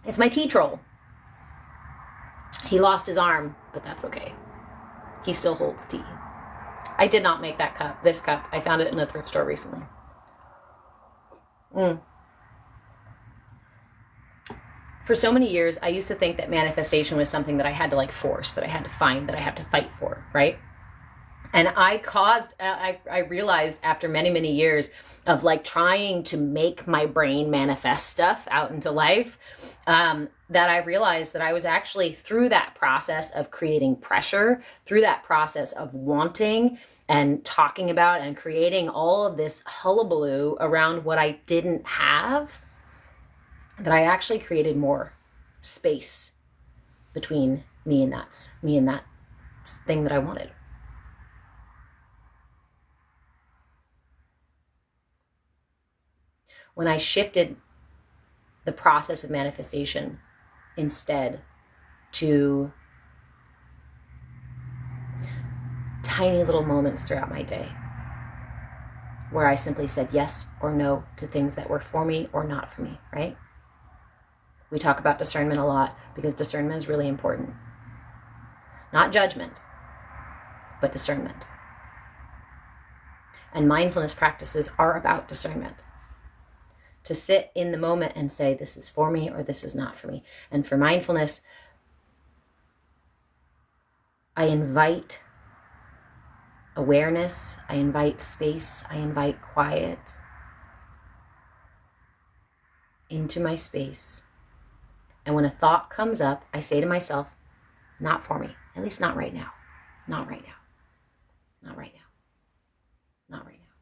It's my tea troll. He lost his arm, but that's okay. He still holds tea. I did not make that cup, this cup. I found it in a thrift store recently. For so many years, I used to think that manifestation was something that I had to force, that I had to find, that I had to fight for, right? And I realized after many, many years of trying to make my brain manifest stuff out into life, that I realized that I was actually, through that process of creating pressure, through that process of wanting and talking about and creating all of this hullabaloo around what I didn't have, that I actually created more space between me and that thing that I wanted. When I shifted the process of manifestation instead to tiny little moments throughout my day where I simply said yes or no to things that were for me or not for me, right? We talk about discernment a lot because discernment is really important. Not judgment, but discernment. And mindfulness practices are about discernment. To sit in the moment and say, this is for me or this is not for me. And for mindfulness, I invite awareness, I invite space, I invite quiet into my space. And when a thought comes up, I say to myself, not for me, at least not right now, not right now, not right now, not right now.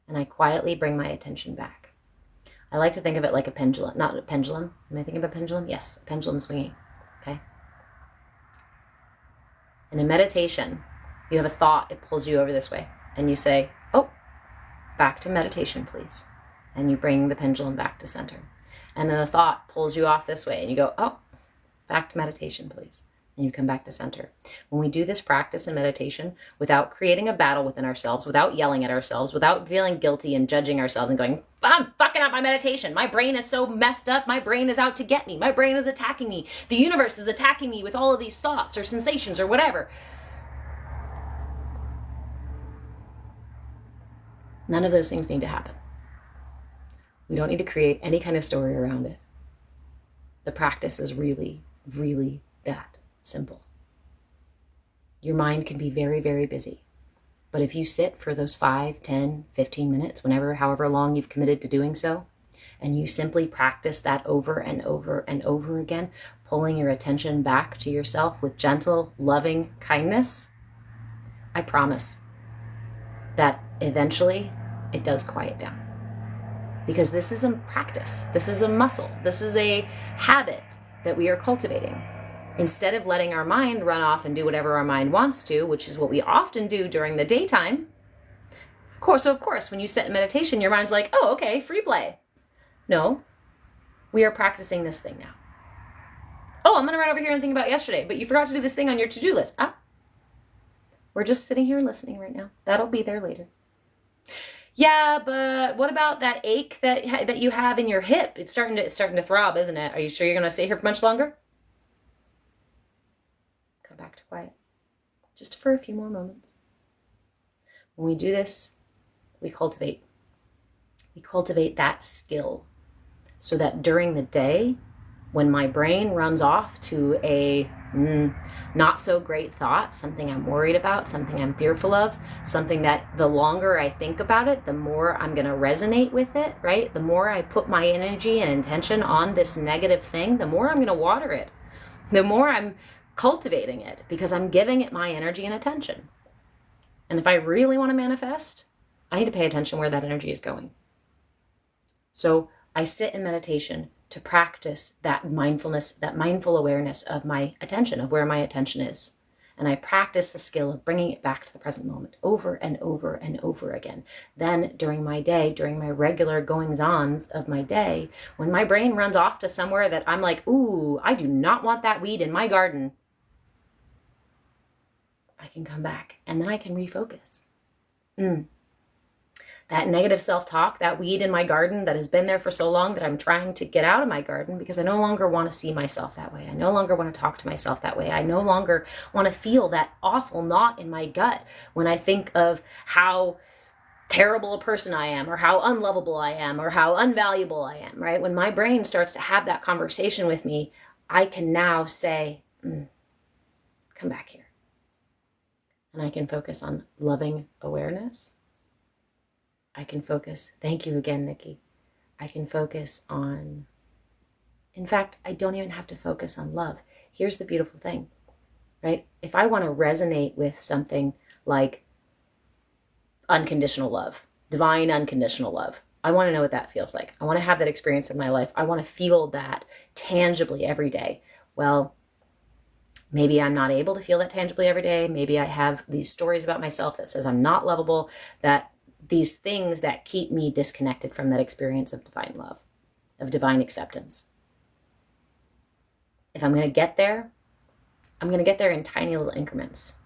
And I quietly bring my attention back. I like to think of it like a pendulum, not a pendulum. Am I thinking of a pendulum? Yes, a pendulum swinging, okay? And in meditation, you have a thought, it pulls you over this way. And you say, oh, back to meditation, please. And you bring the pendulum back to center. And then a thought pulls you off this way. And you go, oh, back to meditation, please. And you come back to center. When we do this practice in meditation, without creating a battle within ourselves, without yelling at ourselves, without feeling guilty and judging ourselves and going, I'm fucking up my meditation. My brain is so messed up. My brain is out to get me. My brain is attacking me. The universe is attacking me with all of these thoughts or sensations or whatever. None of those things need to happen. We don't need to create any kind of story around it. The practice is really, really that simple. Your mind can be very, very busy. But if you sit for those 5, 10, 15 minutes, however long you've committed to doing so, and you simply practice that over and over and over again, pulling your attention back to yourself with gentle, loving kindness, I promise that eventually it does quiet down. Because this is a practice. This is a muscle. This is a habit that we are cultivating. Instead of letting our mind run off and do whatever our mind wants to, which is what we often do during the daytime. Of course, when you sit in meditation, your mind's like, oh, okay, free play. No, we are practicing this thing now. Oh, I'm going to run over here and think about yesterday, but you forgot to do this thing on your to-do list. We're just sitting here listening right now. That'll be there later. Yeah, but what about that ache that you have in your hip? It's starting to throb, isn't it? Are you sure you're going to stay here for much longer? Come back to quiet. Just for a few more moments. When we do this, we cultivate. We cultivate that skill so that during the day, when my brain runs off to a not so great thought, something I'm worried about, something I'm fearful of, something that the longer I think about it, the more I'm going to resonate with it, right? The more I put my energy and intention on this negative thing, the more I'm going to water it. The more I'm cultivating it because I'm giving it my energy and attention. And if I really want to manifest, I need to pay attention where that energy is going. So I sit in meditation to practice that mindfulness, that mindful awareness of my attention, of where my attention is. And I practice the skill of bringing it back to the present moment over and over and over again. Then during my day, during my regular goings-ons of my day, when my brain runs off to somewhere that I'm like, ooh, I do not want that weed in my garden, I can come back and then I can refocus. That negative self-talk, that weed in my garden that has been there for so long that I'm trying to get out of my garden because I no longer want to see myself that way. I no longer want to talk to myself that way. I no longer want to feel that awful knot in my gut when I think of how terrible a person I am or how unlovable I am or how unvaluable I am, right? When my brain starts to have that conversation with me, I can now say, come back here. And I can focus on loving awareness. I can focus, thank you again, Nikki. I can focus on, in fact, I don't even have to focus on love. Here's the beautiful thing, right? If I want to resonate with something like unconditional love, divine unconditional love, I want to know what that feels like. I want to have that experience in my life. I want to feel that tangibly every day. Well, maybe I'm not able to feel that tangibly every day. Maybe I have these stories about myself that says I'm not lovable, that these things that keep me disconnected from that experience of divine love, of divine acceptance. If I'm going to get there, I'm going to get there in tiny little increments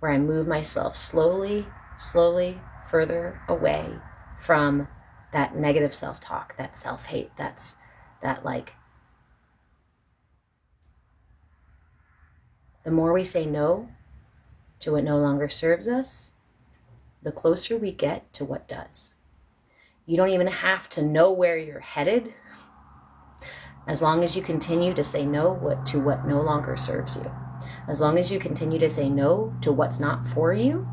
where I move myself slowly further away from that negative self-talk, that self-hate, that the more we say no to what no longer serves us, the closer we get to what does. You don't even have to know where you're headed as long as you continue to say no to what no longer serves you. As long as you continue to say no to what's not for you,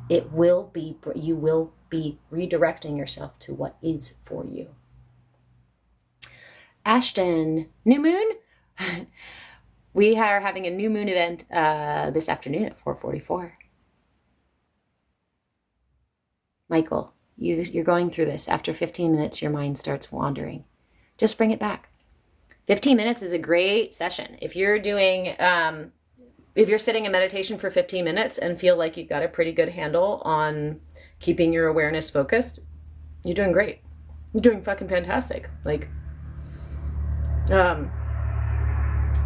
you will be redirecting yourself to what is for you. Ashton, new moon? We are having a new moon event this afternoon at 4:44. Michael, you're going through this. After 15 minutes, your mind starts wandering. Just bring it back. 15 minutes is a great session. If you're doing, if you're sitting in meditation for 15 minutes and feel like you've got a pretty good handle on keeping your awareness focused, you're doing great. You're doing fucking fantastic.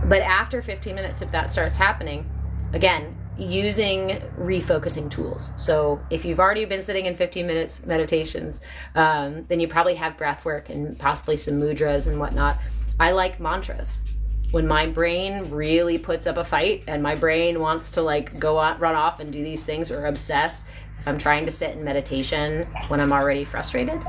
But after 15 minutes, if that starts happening, again, using refocusing tools. So if you've already been sitting in 15 minutes meditations, then you probably have breath work and possibly some mudras and whatnot. I like mantras. When my brain really puts up a fight and my brain wants to run off and do these things or obsess, if I'm trying to sit in meditation when I'm already frustrated,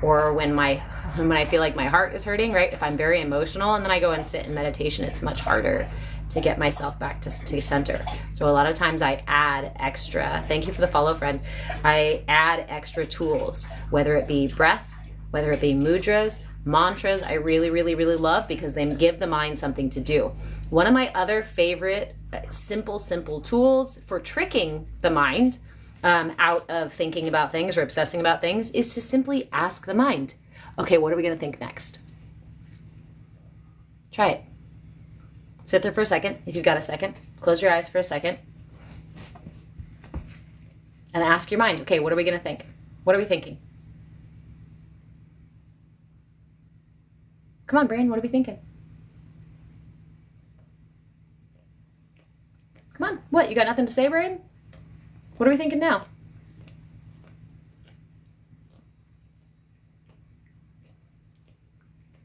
or when I feel like my heart is hurting, right? If I'm very emotional and then I go and sit in meditation, it's much harder to get myself back to center. So a lot of times I add extra, thank you for the follow, friend. I add extra tools, whether it be breath, whether it be mudras, mantras, I really, really, really love because they give the mind something to do. One of my other favorite simple tools for tricking the mind out of thinking about things or obsessing about things is to simply ask the mind, okay, what are we going to think next? Try it. Sit there for a second, if you've got a second. Close your eyes for a second. And ask your mind, okay, what are we going to think? What are we thinking? Come on, brain, what are we thinking? Come on, what? You got nothing to say, brain? What are we thinking now?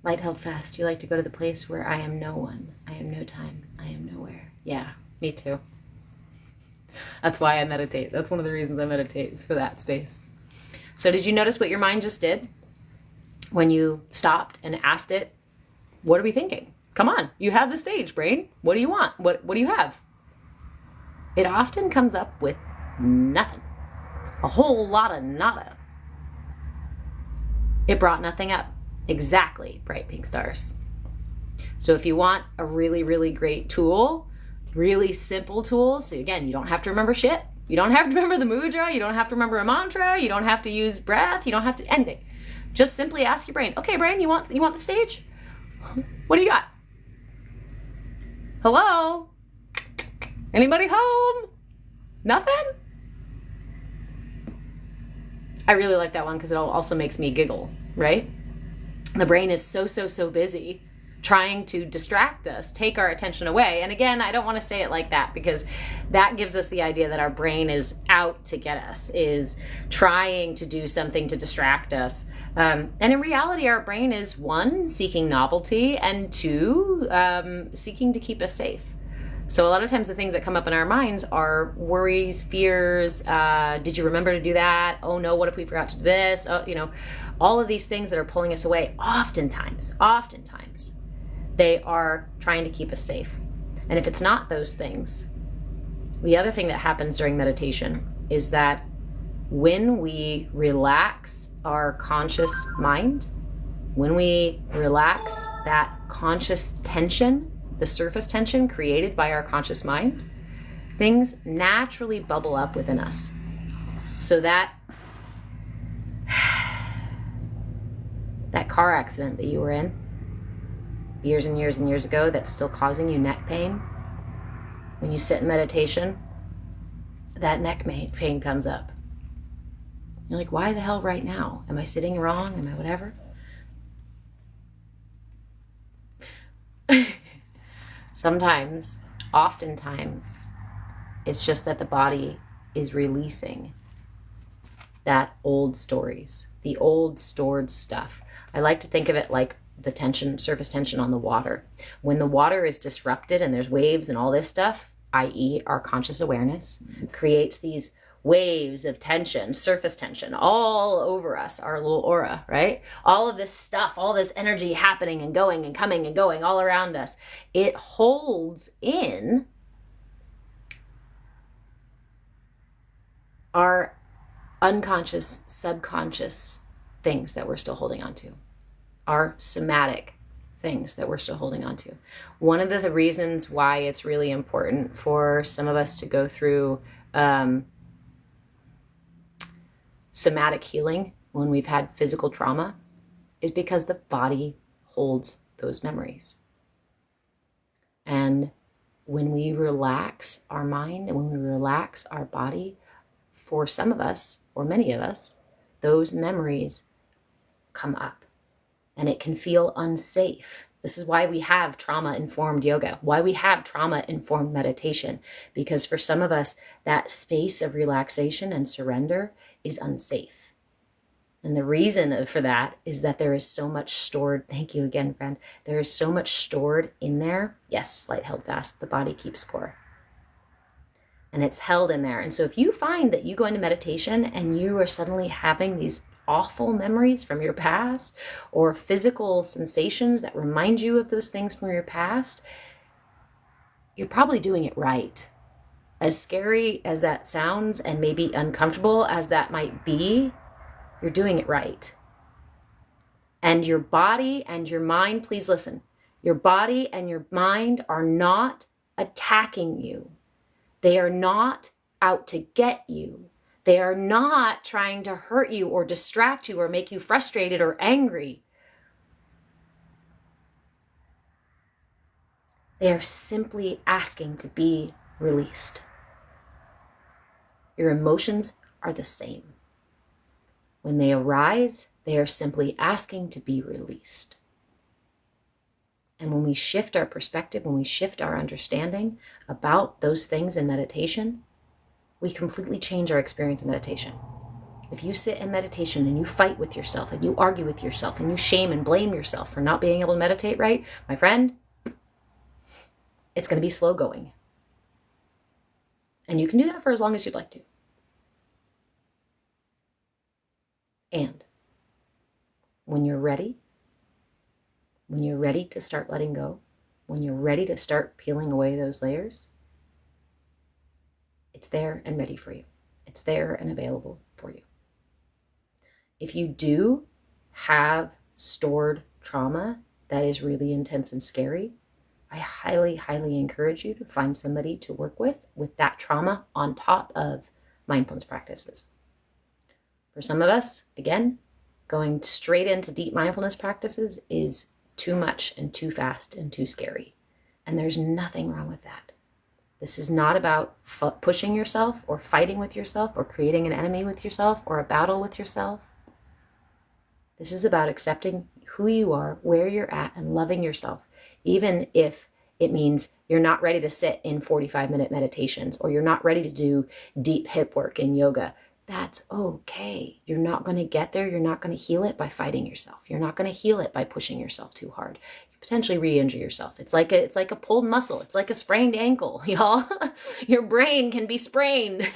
Light held fast. You like to go to the place where I am no one. I am no time. I am nowhere. Yeah, me too. That's why I meditate. That's one of the reasons I meditate, is for that space. So did you notice what your mind just did when you stopped and asked it, what are we thinking? Come on, you have the stage, brain. What do you want? What do you have? It often comes up with nothing. A whole lot of nada. It brought nothing up. Exactly, bright pink stars. So if you want a really, really great tool, really simple tool, so again, you don't have to remember shit. You don't have to remember the mudra. You don't have to remember a mantra. You don't have to use breath. You don't have to anything. Just simply ask your brain, okay, brain, you want the stage? What do you got? Hello? Anybody home? Nothing? I really like that one because it also makes me giggle, right? The brain is so busy trying to distract us, take our attention away. And again, I don't want to say it like that because that gives us the idea that our brain is out to get us, is trying to do something to distract us. And in reality, our brain is, one, seeking novelty, and two, seeking to keep us safe. So a lot of times the things that come up in our minds are worries, fears. Did you remember to do that? Oh no, what if we forgot to do this? Oh, all of these things that are pulling us away. Oftentimes, they are trying to keep us safe. And if it's not those things, the other thing that happens during meditation is that when we relax our conscious mind, when we relax that conscious tension, the surface tension created by our conscious mind, things naturally bubble up within us. So that car accident that you were in years and years and years ago that's still causing you neck pain, when you sit in meditation, that neck pain comes up. You're like, why the hell right now? Am I sitting wrong? Am I whatever? Sometimes, oftentimes, it's just that the body is releasing that old stories, the old stored stuff. I like to think of it like the tension, surface tension on the water. When the water is disrupted and there's waves and all this stuff, i.e. our conscious awareness, creates these waves of tension, surface tension, all over us, our little aura, right? All of this stuff, all this energy happening and going and coming and going all around us, it holds in our unconscious, subconscious things that we're still holding on to, our somatic things that we're still holding on to. One of the reasons why it's really important for some of us to go through somatic healing when we've had physical trauma is because the body holds those memories. And when we relax our mind and when we relax our body, for some of us, or many of us, those memories come up and it can feel unsafe. This is why we have trauma-informed yoga, why we have trauma-informed meditation, because for some of us, that space of relaxation and surrender is unsafe. And the reason for that is that there is so much stored. Thank you again, friend. There is so much stored in there. Yes, light held fast. The body keeps score. And it's held in there. And so if you find that you go into meditation and you are suddenly having these awful memories from your past or physical sensations that remind you of those things from your past, you're probably doing it right. As scary as that sounds and maybe uncomfortable as that might be, you're doing it right. And your body and your mind, please listen, your body and your mind are not attacking you. They are not out to get you. They are not trying to hurt you or distract you or make you frustrated or angry. They are simply asking to be released. Your emotions are the same. When they arise, they are simply asking to be released. And when we shift our perspective, when we shift our understanding about those things in meditation, we completely change our experience of meditation. If you sit in meditation and you fight with yourself and you argue with yourself and you shame and blame yourself for not being able to meditate right, my friend, it's going to be slow going. And you can do that for as long as you'd like to. And when you're ready to start letting go, when you're ready to start peeling away those layers, it's there and ready for you. It's there and available for you. If you do have stored trauma that is really intense and scary, I highly, highly encourage you to find somebody to work with that trauma on top of mindfulness practices. For some of us, again, going straight into deep mindfulness practices is too much and too fast and too scary. And there's nothing wrong with that. This is not about pushing yourself or fighting with yourself or creating an enemy with yourself or a battle with yourself. This is about accepting who you are, where you're at, and loving yourself, even if it means you're not ready to sit in 45-minute meditations or you're not ready to do deep hip work in yoga. That's okay. You're not going to get there. You're not going to heal it by fighting yourself. You're not going to heal it by pushing yourself too hard. You potentially re-injure yourself. It's like a pulled muscle. It's like a sprained ankle, y'all. Your brain can be sprained.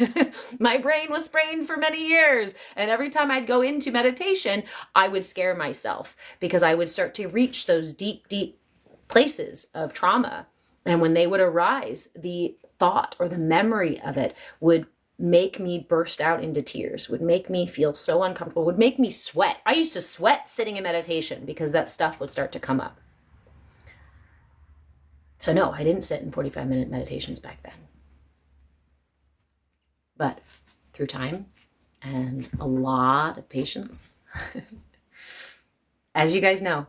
My brain was sprained for many years. And every time I'd go into meditation, I would scare myself because I would start to reach those deep, deep places of trauma. And when they would arise, the thought or the memory of it would make me burst out into tears, would make me feel so uncomfortable, would make me sweat. I used to sweat sitting in meditation because that stuff would start to come up. So no, I didn't sit in 45-minute meditations back then. But through time and a lot of patience, as you guys know,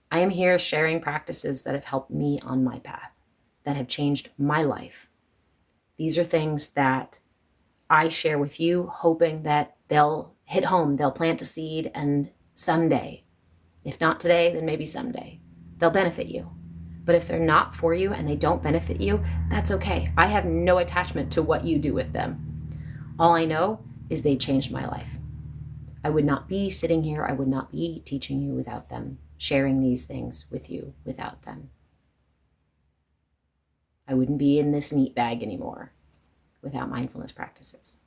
I am here sharing practices that have helped me on my path, that have changed my life. These are things that I share with you, hoping that they'll hit home, they'll plant a seed, and someday, if not today, then maybe someday, they'll benefit you. But if they're not for you and they don't benefit you, that's okay. I have no attachment to what you do with them. All I know is they changed my life. I would not be sitting here, I would not be teaching you without them, sharing these things with you without them. I wouldn't be in this meat bag anymore without mindfulness practices.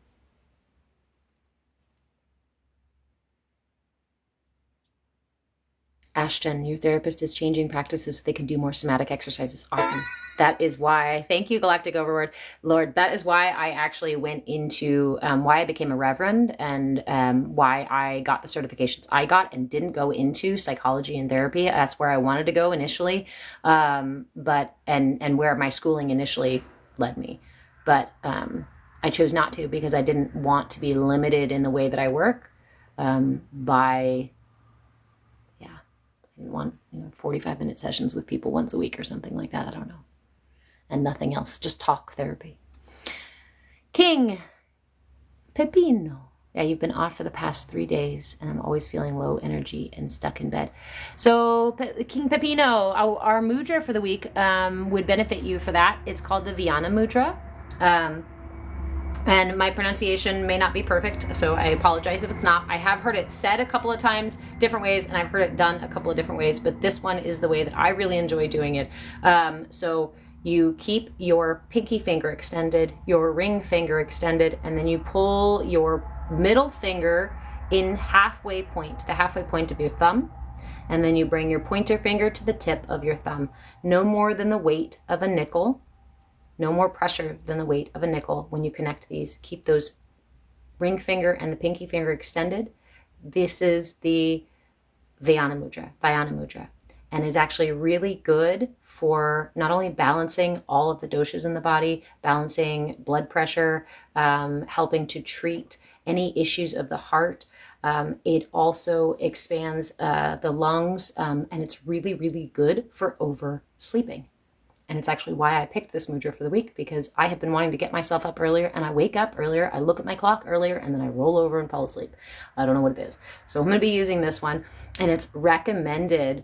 Ashton, your therapist is changing practices so they can do more somatic exercises. Awesome. That is why, thank you, Galactic Overlord. Lord, that is why I actually went into, why I became a reverend and why I got the certifications I got and didn't go into psychology and therapy. That's where I wanted to go initially, and where my schooling initially led me. But I chose not to because I didn't want to be limited in the way that I work by... I didn't want 45-minute sessions with people once a week or something like that. I don't know. And nothing else. Just talk therapy. King Pepino. Yeah, you've been off for the past 3 days and I'm always feeling low energy and stuck in bed. So King Pepino, our mudra for the week would benefit you for that. It's called the Vyana Mudra. And my pronunciation may not be perfect, so I apologize if it's not. I have heard it said a couple of times different ways, and I've heard it done a couple of different ways, but this one is the way that I really enjoy doing it. So you keep your pinky finger extended, your ring finger extended, and then you pull your middle finger in halfway point, the halfway point of your thumb, and then you bring your pointer finger to the tip of your thumb. No more than the weight of a nickel. No more pressure than the weight of a nickel when you connect these. Keep those ring finger and the pinky finger extended. This is the Vyana Mudra, and is actually really good for not only balancing all of the doshas in the body, balancing blood pressure, helping to treat any issues of the heart. It also expands the lungs, and it's really, really good for oversleeping. And it's actually why I picked this mudra for the week, because I have been wanting to get myself up earlier, and I wake up earlier, I look at my clock earlier, and then I roll over and fall asleep. I don't know what it is. So I'm going to be using this one, and it's recommended.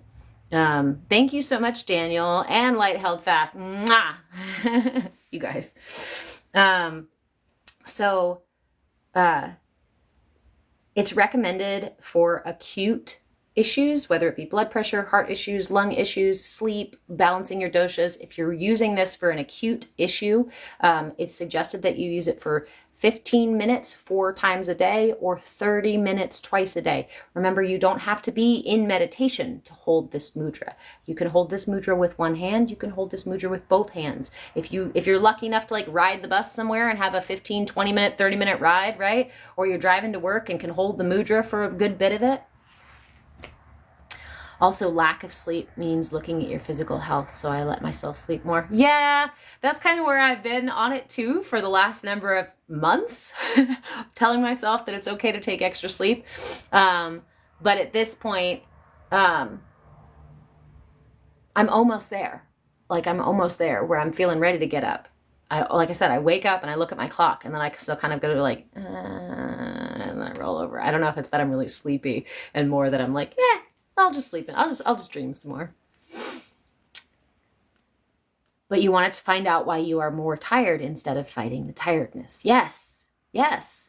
Thank you so much, Daniel, and Light Held Fast. Mwah! You guys. So it's recommended for acute issues, whether it be blood pressure, heart issues, lung issues, sleep, balancing your doshas. If you're using this for an acute issue, it's suggested that you use it for 15 minutes 4 times a day or 30 minutes twice a day. Remember, you don't have to be in meditation to hold this mudra. You can hold this mudra with one hand. You can hold this mudra with both hands. If you're lucky enough to like ride the bus somewhere and have a 15, 20 minute, 30 minute ride, right? Or you're driving to work and can hold the mudra for a good bit of it. Also, lack of sleep means looking at your physical health, so I let myself sleep more. Yeah, that's kind of where I've been on it too for the last number of months, telling myself that it's okay to take extra sleep. But at this point, I'm almost there. Like, I'm almost there where I'm feeling ready to get up. Like I said, I wake up and I look at my clock, and then I still kind of go to like, and then I roll over. I don't know if it's that I'm really sleepy and more that I'm like, I'll just sleep. I'll just dream some more. But you wanted to find out why you are more tired instead of fighting the tiredness. Yes,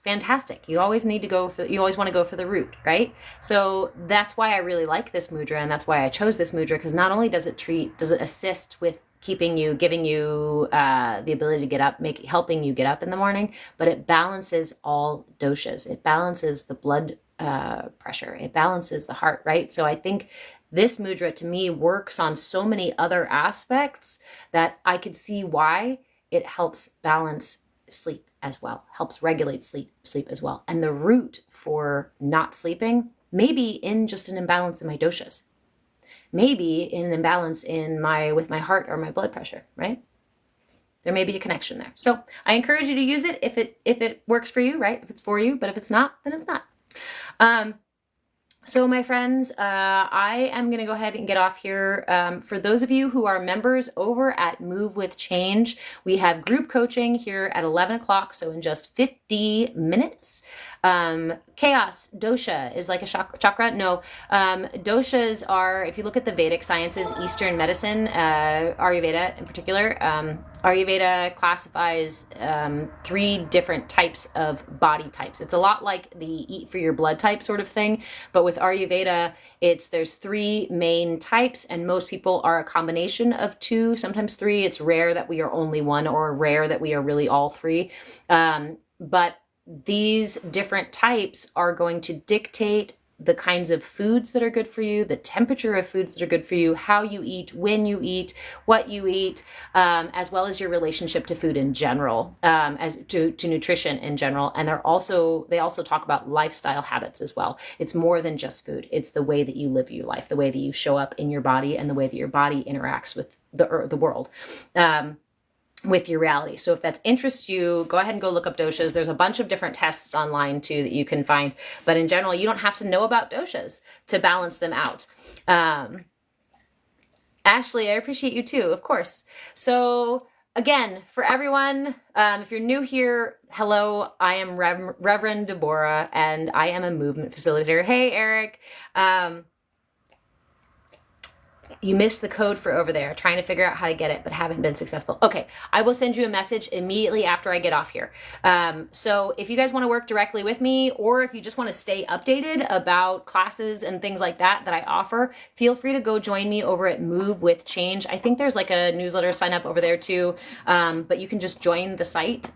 fantastic. You always want to go for the root, right? So that's why I really like this mudra, and that's why I chose this mudra, because not only does it assist with giving you the ability to get up, helping you get up in the morning, but it balances all doshas. It balances the blood pressure. It balances the heart, right? So I think this mudra to me works on so many other aspects that I could see why it helps balance sleep as well, helps regulate sleep as well. And the root for not sleeping may be in just an imbalance in my doshas, maybe in an imbalance with my heart or my blood pressure, right? There may be a connection there. So I encourage you to use it if it works for you, right? If it's for you, but if it's not, then it's not. So my friends, I am going to go ahead and get off here. For those of you who are members over at Move with Change, we have group coaching here at 11 o'clock. So in just 50 minutes, chaos, dosha is like a chakra. No, doshas are, if you look at the Vedic sciences, Eastern medicine, Ayurveda in particular, Ayurveda classifies 3 different types of body types. It's a lot like the eat for your blood type sort of thing, but with Ayurveda, there's 3 main types, and most people are a combination of 2, sometimes 3. It's rare that we are only one, or rare that we are really all 3. But these different types are going to dictate the kinds of foods that are good for you, the temperature of foods that are good for you, how you eat, when you eat, what you eat, as well as your relationship to food in general, as to nutrition in general. And they also talk about lifestyle habits as well. It's more than just food. It's the way that you live your life, the way that you show up in your body, and the way that your body interacts with the world. With your reality. So if that interests you, go ahead and go look up doshas. There's a bunch of different tests online too that you can find, but in general, you don't have to know about doshas to balance them out. Ashley, I appreciate you too, of course. So again, for everyone, if you're new here, hello, I am Reverend Deborah, and I am a movement facilitator. Hey, Eric. You missed the code for over there, trying to figure out how to get it, but haven't been successful. Okay, I will send you a message immediately after I get off here. So if you guys want to work directly with me, or if you just want to stay updated about classes and things like that I offer, feel free to go join me over at Move with Change. I think there's like a newsletter sign up over there too, but you can just join the site.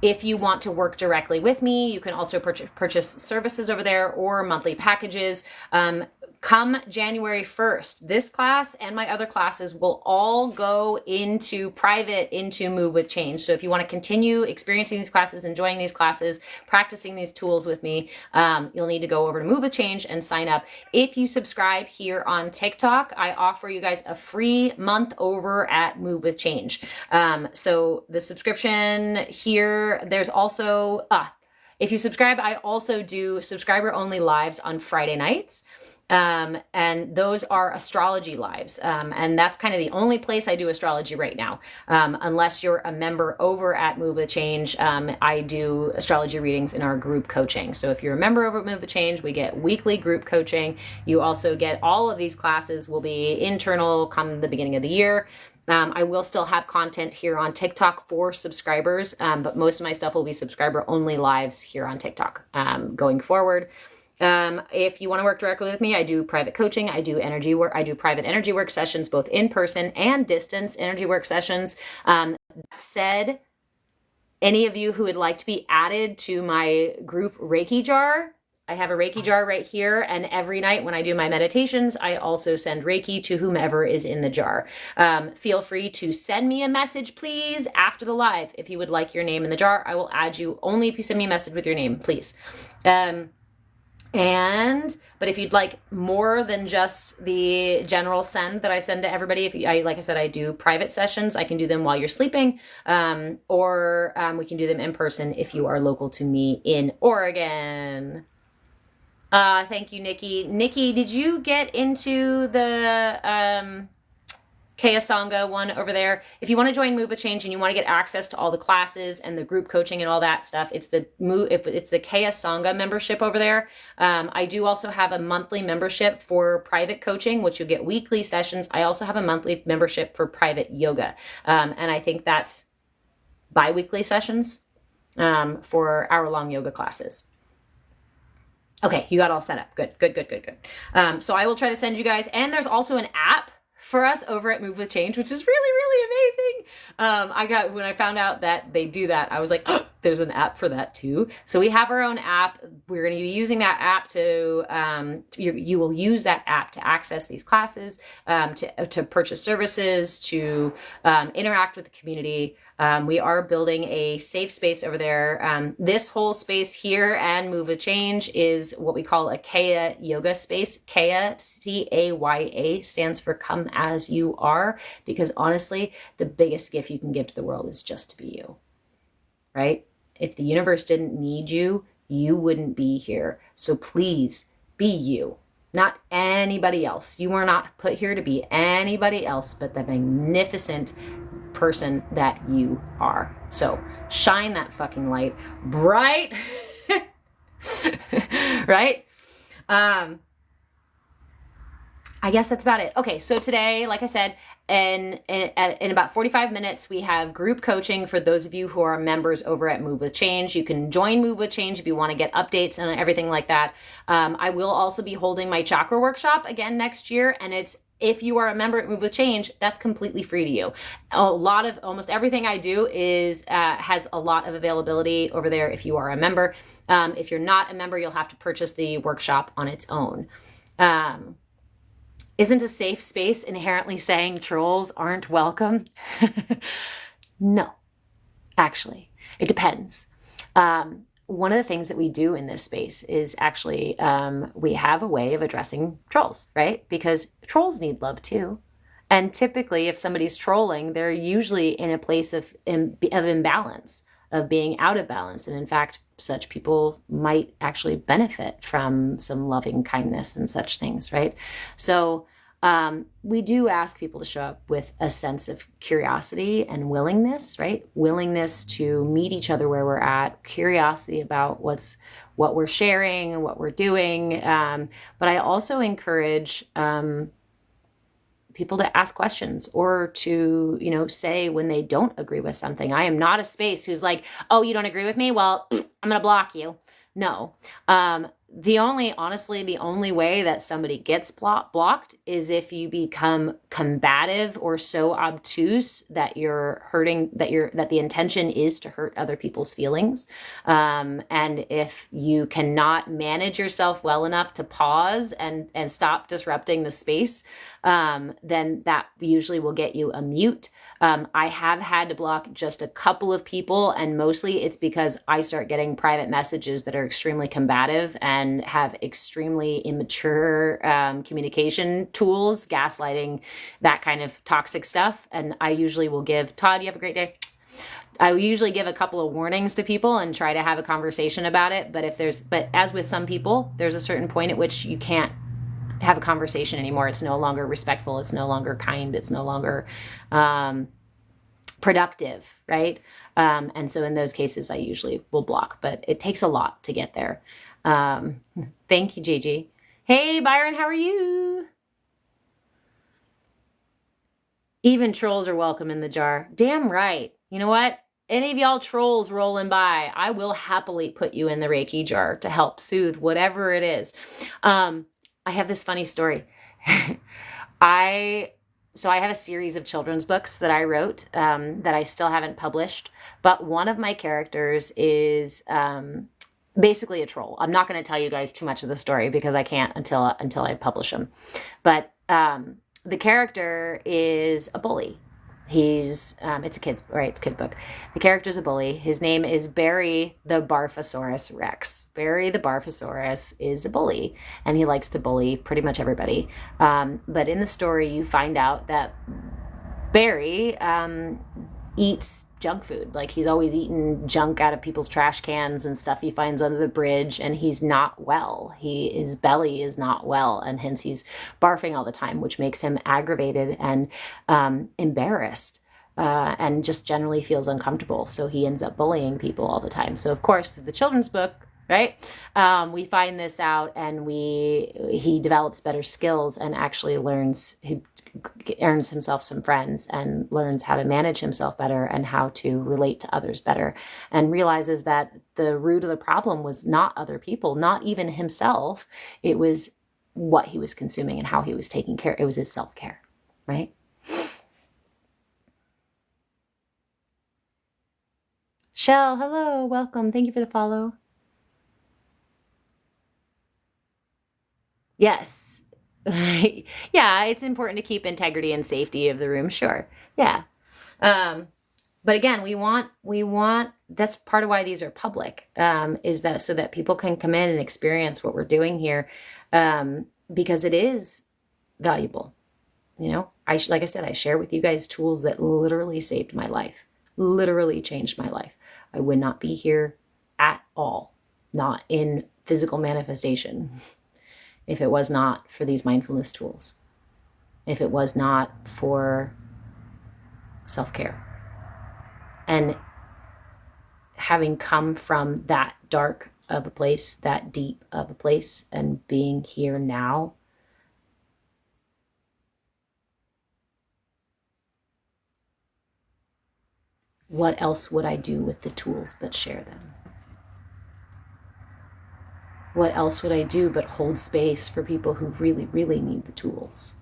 If you want to work directly with me, you can also purchase services over there or monthly packages. Come January 1st, this class and my other classes will all go into Move with Change. So if you want to continue experiencing these classes, enjoying these classes, practicing these tools with me, you'll need to go over to Move with Change and sign up. If you subscribe here on TikTok, I offer you guys a free month over at Move with Change. So the subscription here, there's also, if you subscribe, I also do subscriber only lives on Friday nights. And those are astrology lives. And that's kind of the only place I do astrology right now. Unless you're a member over at Move with Change, I do astrology readings in our group coaching. So if you're a member over at Move with Change, we get weekly group coaching. You also get all of these classes will be internal come the beginning of the year. I will still have content here on TikTok for subscribers, but most of my stuff will be subscriber only lives here on TikTok going forward. If you want to work directly with me, I do private coaching. I do energy work. I do private energy work sessions, both in person and distance energy work sessions. That said, any of you who would like to be added to my group Reiki jar, I have a Reiki jar right here. And every night when I do my meditations, I also send Reiki to whomever is in the jar. Feel free to send me a message, please, after the live. If you would like your name in the jar, I will add you only if you send me a message with your name, please. But if you'd like more than just the general send that I send to everybody, like I said, I do private sessions. I can do them while you're sleeping, or we can do them in person if you are local to me in Oregon. Thank you, Nikki. Nikki, did you get into the Kaya Sangha one over there? If you want to join Move with Change and you want to get access to all the classes and the group coaching and all that stuff, it's the Kaya Sangha membership over there. I do also have a monthly membership for private coaching, which you'll get weekly sessions. I also have a monthly membership for private yoga. And I think that's bi-weekly sessions for hour-long yoga classes. Okay, you got all set up. Good. So I will try to send you guys, and there's also an app for us over at Move with Change, which is really, really amazing. When I found out that they do that, I was like, oh, there's an app for that too. So we have our own app. We're going to be using that app you will use that app to access these classes, to purchase services, to interact with the community. We are building a safe space over there. This whole space here and Move with Change is what we call a Kaya yoga space. Kaya, Caya, stands for come as you are, because honestly, the biggest gift you can give to the world is just to be you, right? If the universe didn't need you, you wouldn't be here. So please be you, not anybody else. You are not put here to be anybody else but the magnificent person that you are. So shine that fucking light bright, right? I guess that's about it. Okay, so today, like I said, in about 45 minutes, we have group coaching for those of you who are members over at Move with Change. You can join Move with Change if you want to get updates and everything like that. I will also be holding my chakra workshop again next year, and if you are a member at Move with Change, that's completely free to you. Almost everything I do has a lot of availability over there if you are a member. If you're not a member, you'll have to purchase the workshop on its own. Isn't a safe space inherently saying trolls aren't welcome? No, actually, it depends. One of the things that we do in this space is actually we have a way of addressing trolls, right? Because trolls need love too. And typically, if somebody's trolling, they're usually in a place of imbalance, of being out of balance. And in fact, such people might actually benefit from some loving kindness and such things, right? So we do ask people to show up with a sense of curiosity and willingness, right? Willingness to meet each other where we're at, curiosity about what we're sharing, what we're doing. But I also encourage people to ask questions or to, say when they don't agree with something. I am not a space who's like, oh, you don't agree with me? Well, I'm going to block you. No. The only way that somebody gets blocked is if you become combative or so obtuse that you're hurting, that the intention is to hurt other people's feelings. And if you cannot manage yourself well enough to pause and stop disrupting the space, then that usually will get you a mute. I have had to block just a couple of people, and mostly it's because I start getting private messages that are extremely combative and have extremely immature communication tools, gaslighting, that kind of toxic stuff. And I usually will give, Todd, you have a great day. I usually give a couple of warnings to people and try to have a conversation about it. But as with some people, there's a certain point at which you can't have a conversation anymore. It's no longer respectful. It's no longer kind. It's no longer productive, right? And so in those cases, I usually will block, but it takes a lot to get there. Thank you, Gigi. Hey, Byron, how are you? Even trolls are welcome in the jar. Damn right. You know what? Any of y'all trolls rolling by, I will happily put you in the Reiki jar to help soothe whatever it is. I have this funny story. I have a series of children's books that I wrote that I still haven't published, but one of my characters is basically a troll. I'm not going to tell you guys too much of the story because I can't until I publish them. But the character is a bully. It's a kid book. The character's a bully. His name is Barry the Barfosaurus Rex. Barry the Barfosaurus is a bully, and he likes to bully pretty much everybody. But in the story, you find out that Barry eats junk food. Like, he's always eating junk out of people's trash cans and stuff he finds under the bridge, and he's not well. His belly is not well, and hence he's barfing all the time, which makes him aggravated and embarrassed. And just generally feels uncomfortable. So he ends up bullying people all the time. So, of course, through the children's book, right, we find this out, and he develops better skills and actually he earns himself some friends and learns how to manage himself better and how to relate to others better, and realizes that the root of the problem was not other people, not even himself. It was what he was consuming and how he was taking care. It was his self-care, right? Shell, hello, welcome. Thank you for the follow. Yes. Yeah, it's important to keep integrity and safety of the room. Sure. Yeah. But again, we want, that's part of why these are public, is that so that people can come in and experience what we're doing here, because it is valuable. You know, like I said, I share with you guys tools that literally saved my life, literally changed my life. I would not be here at all, not in physical manifestation, if it was not for these mindfulness tools, if it was not for self-care. And having come from that dark of a place, that deep of a place, and being here now, what else would I do with the tools but share them? What else would I do but hold space for people who really, really need the tools?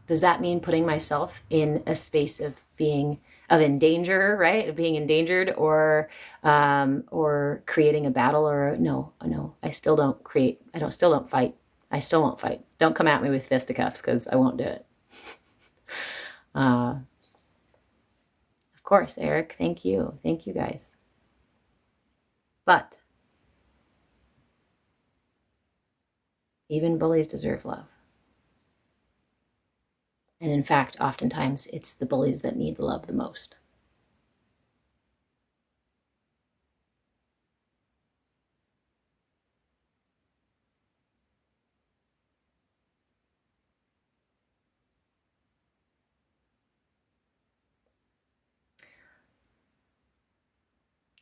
Does that mean putting myself in a space of being in danger, right? Of being endangered, or creating a battle? Or no, I still don't create. Still don't fight. I still won't fight. Don't come at me with fisticuffs, because I won't do it. Of course, Eric. Thank you guys. But even bullies deserve love. And in fact, oftentimes it's the bullies that need the love the most.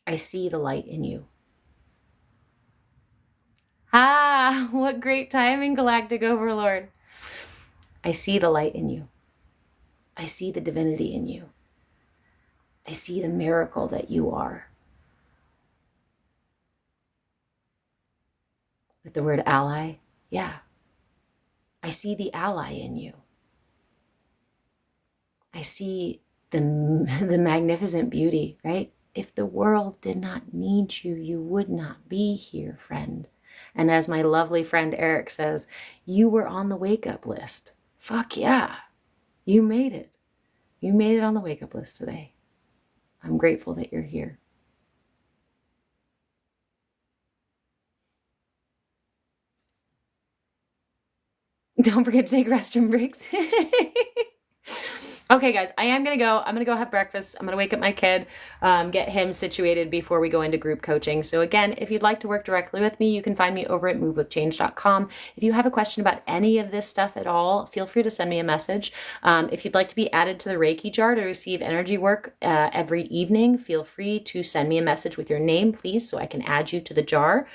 I see the light in you. Ah, what great timing, Galactic Overlord. I see the light in you. I see the divinity in you. I see the miracle that you are. With the word ally, yeah. I see the ally in you. I see the magnificent beauty, right? If the world did not need you, you would not be here, friend. And as my lovely friend Eric says, you were on the wake-up list. Fuck yeah. You made it. You made it on the wake-up list today. I'm grateful that you're here. Don't forget to take restroom breaks. Okay, guys, I am going to go. I'm going to go have breakfast. I'm going to wake up my kid, get him situated before we go into group coaching. So again, if you'd like to work directly with me, you can find me over at movewithchange.com. If you have a question about any of this stuff at all, feel free to send me a message. If you'd like to be added to the Reiki jar to receive energy work every evening, feel free to send me a message with your name, please, so I can add you to the jar.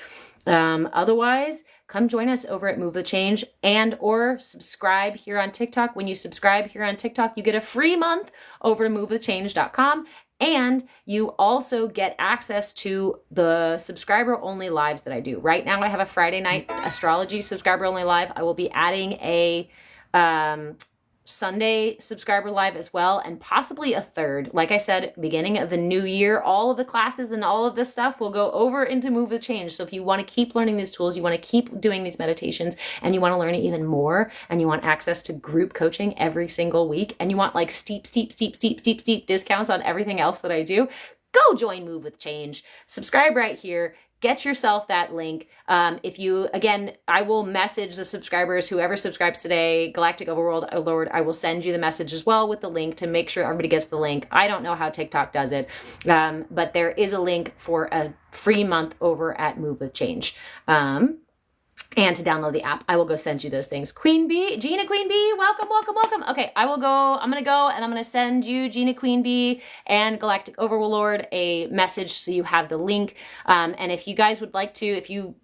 Otherwise, come join us over at Move the Change and or subscribe here on TikTok. When you subscribe here on TikTok, you get a free month over to movewithchange.com. And you also get access to the subscriber only lives that I do. Right now I have a Friday night astrology subscriber only live. I will be adding a Sunday subscriber live as well, and possibly a third. Like I said, beginning of the new year, all of the classes and all of this stuff will go over into Move with Change. So if you want to keep learning these tools, you want to keep doing these meditations, and you want to learn it even more, and you want access to group coaching every single week, and you want like steep discounts on everything else that I do, go join Move with Change. Subscribe right here. Get yourself that link. If you, again, I will message the subscribers, whoever subscribes today, Galactic Overworld Lord, I will send you the message as well with the link to make sure everybody gets the link. I don't know how TikTok does it, but there is a link for a free month over at Move with Change. And to download the app, I will go send you those things. Queen Bee, Gina Queen Bee, welcome. Okay, I'm gonna go and I'm gonna send you, Gina Queen Bee and Galactic Overlord, a message so you have the link. And if you guys would like to, if you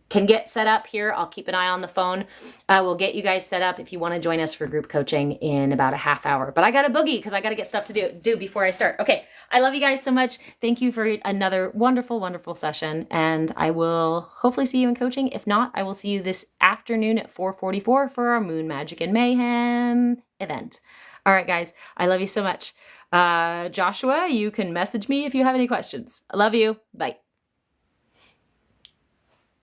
can get set up here, I'll keep an eye on the phone. We'll get you guys set up if you want to join us for group coaching in about a half hour. But I got a boogie because I got to get stuff to do before I start. Okay, I love you guys so much. Thank you for another wonderful session. And I will hopefully see you in coaching. If not, I will see you this afternoon at 4:44 for our Moon Magic and Mayhem event. All right, guys, I love you so much. Joshua, you can message me if you have any questions. I love you. Bye.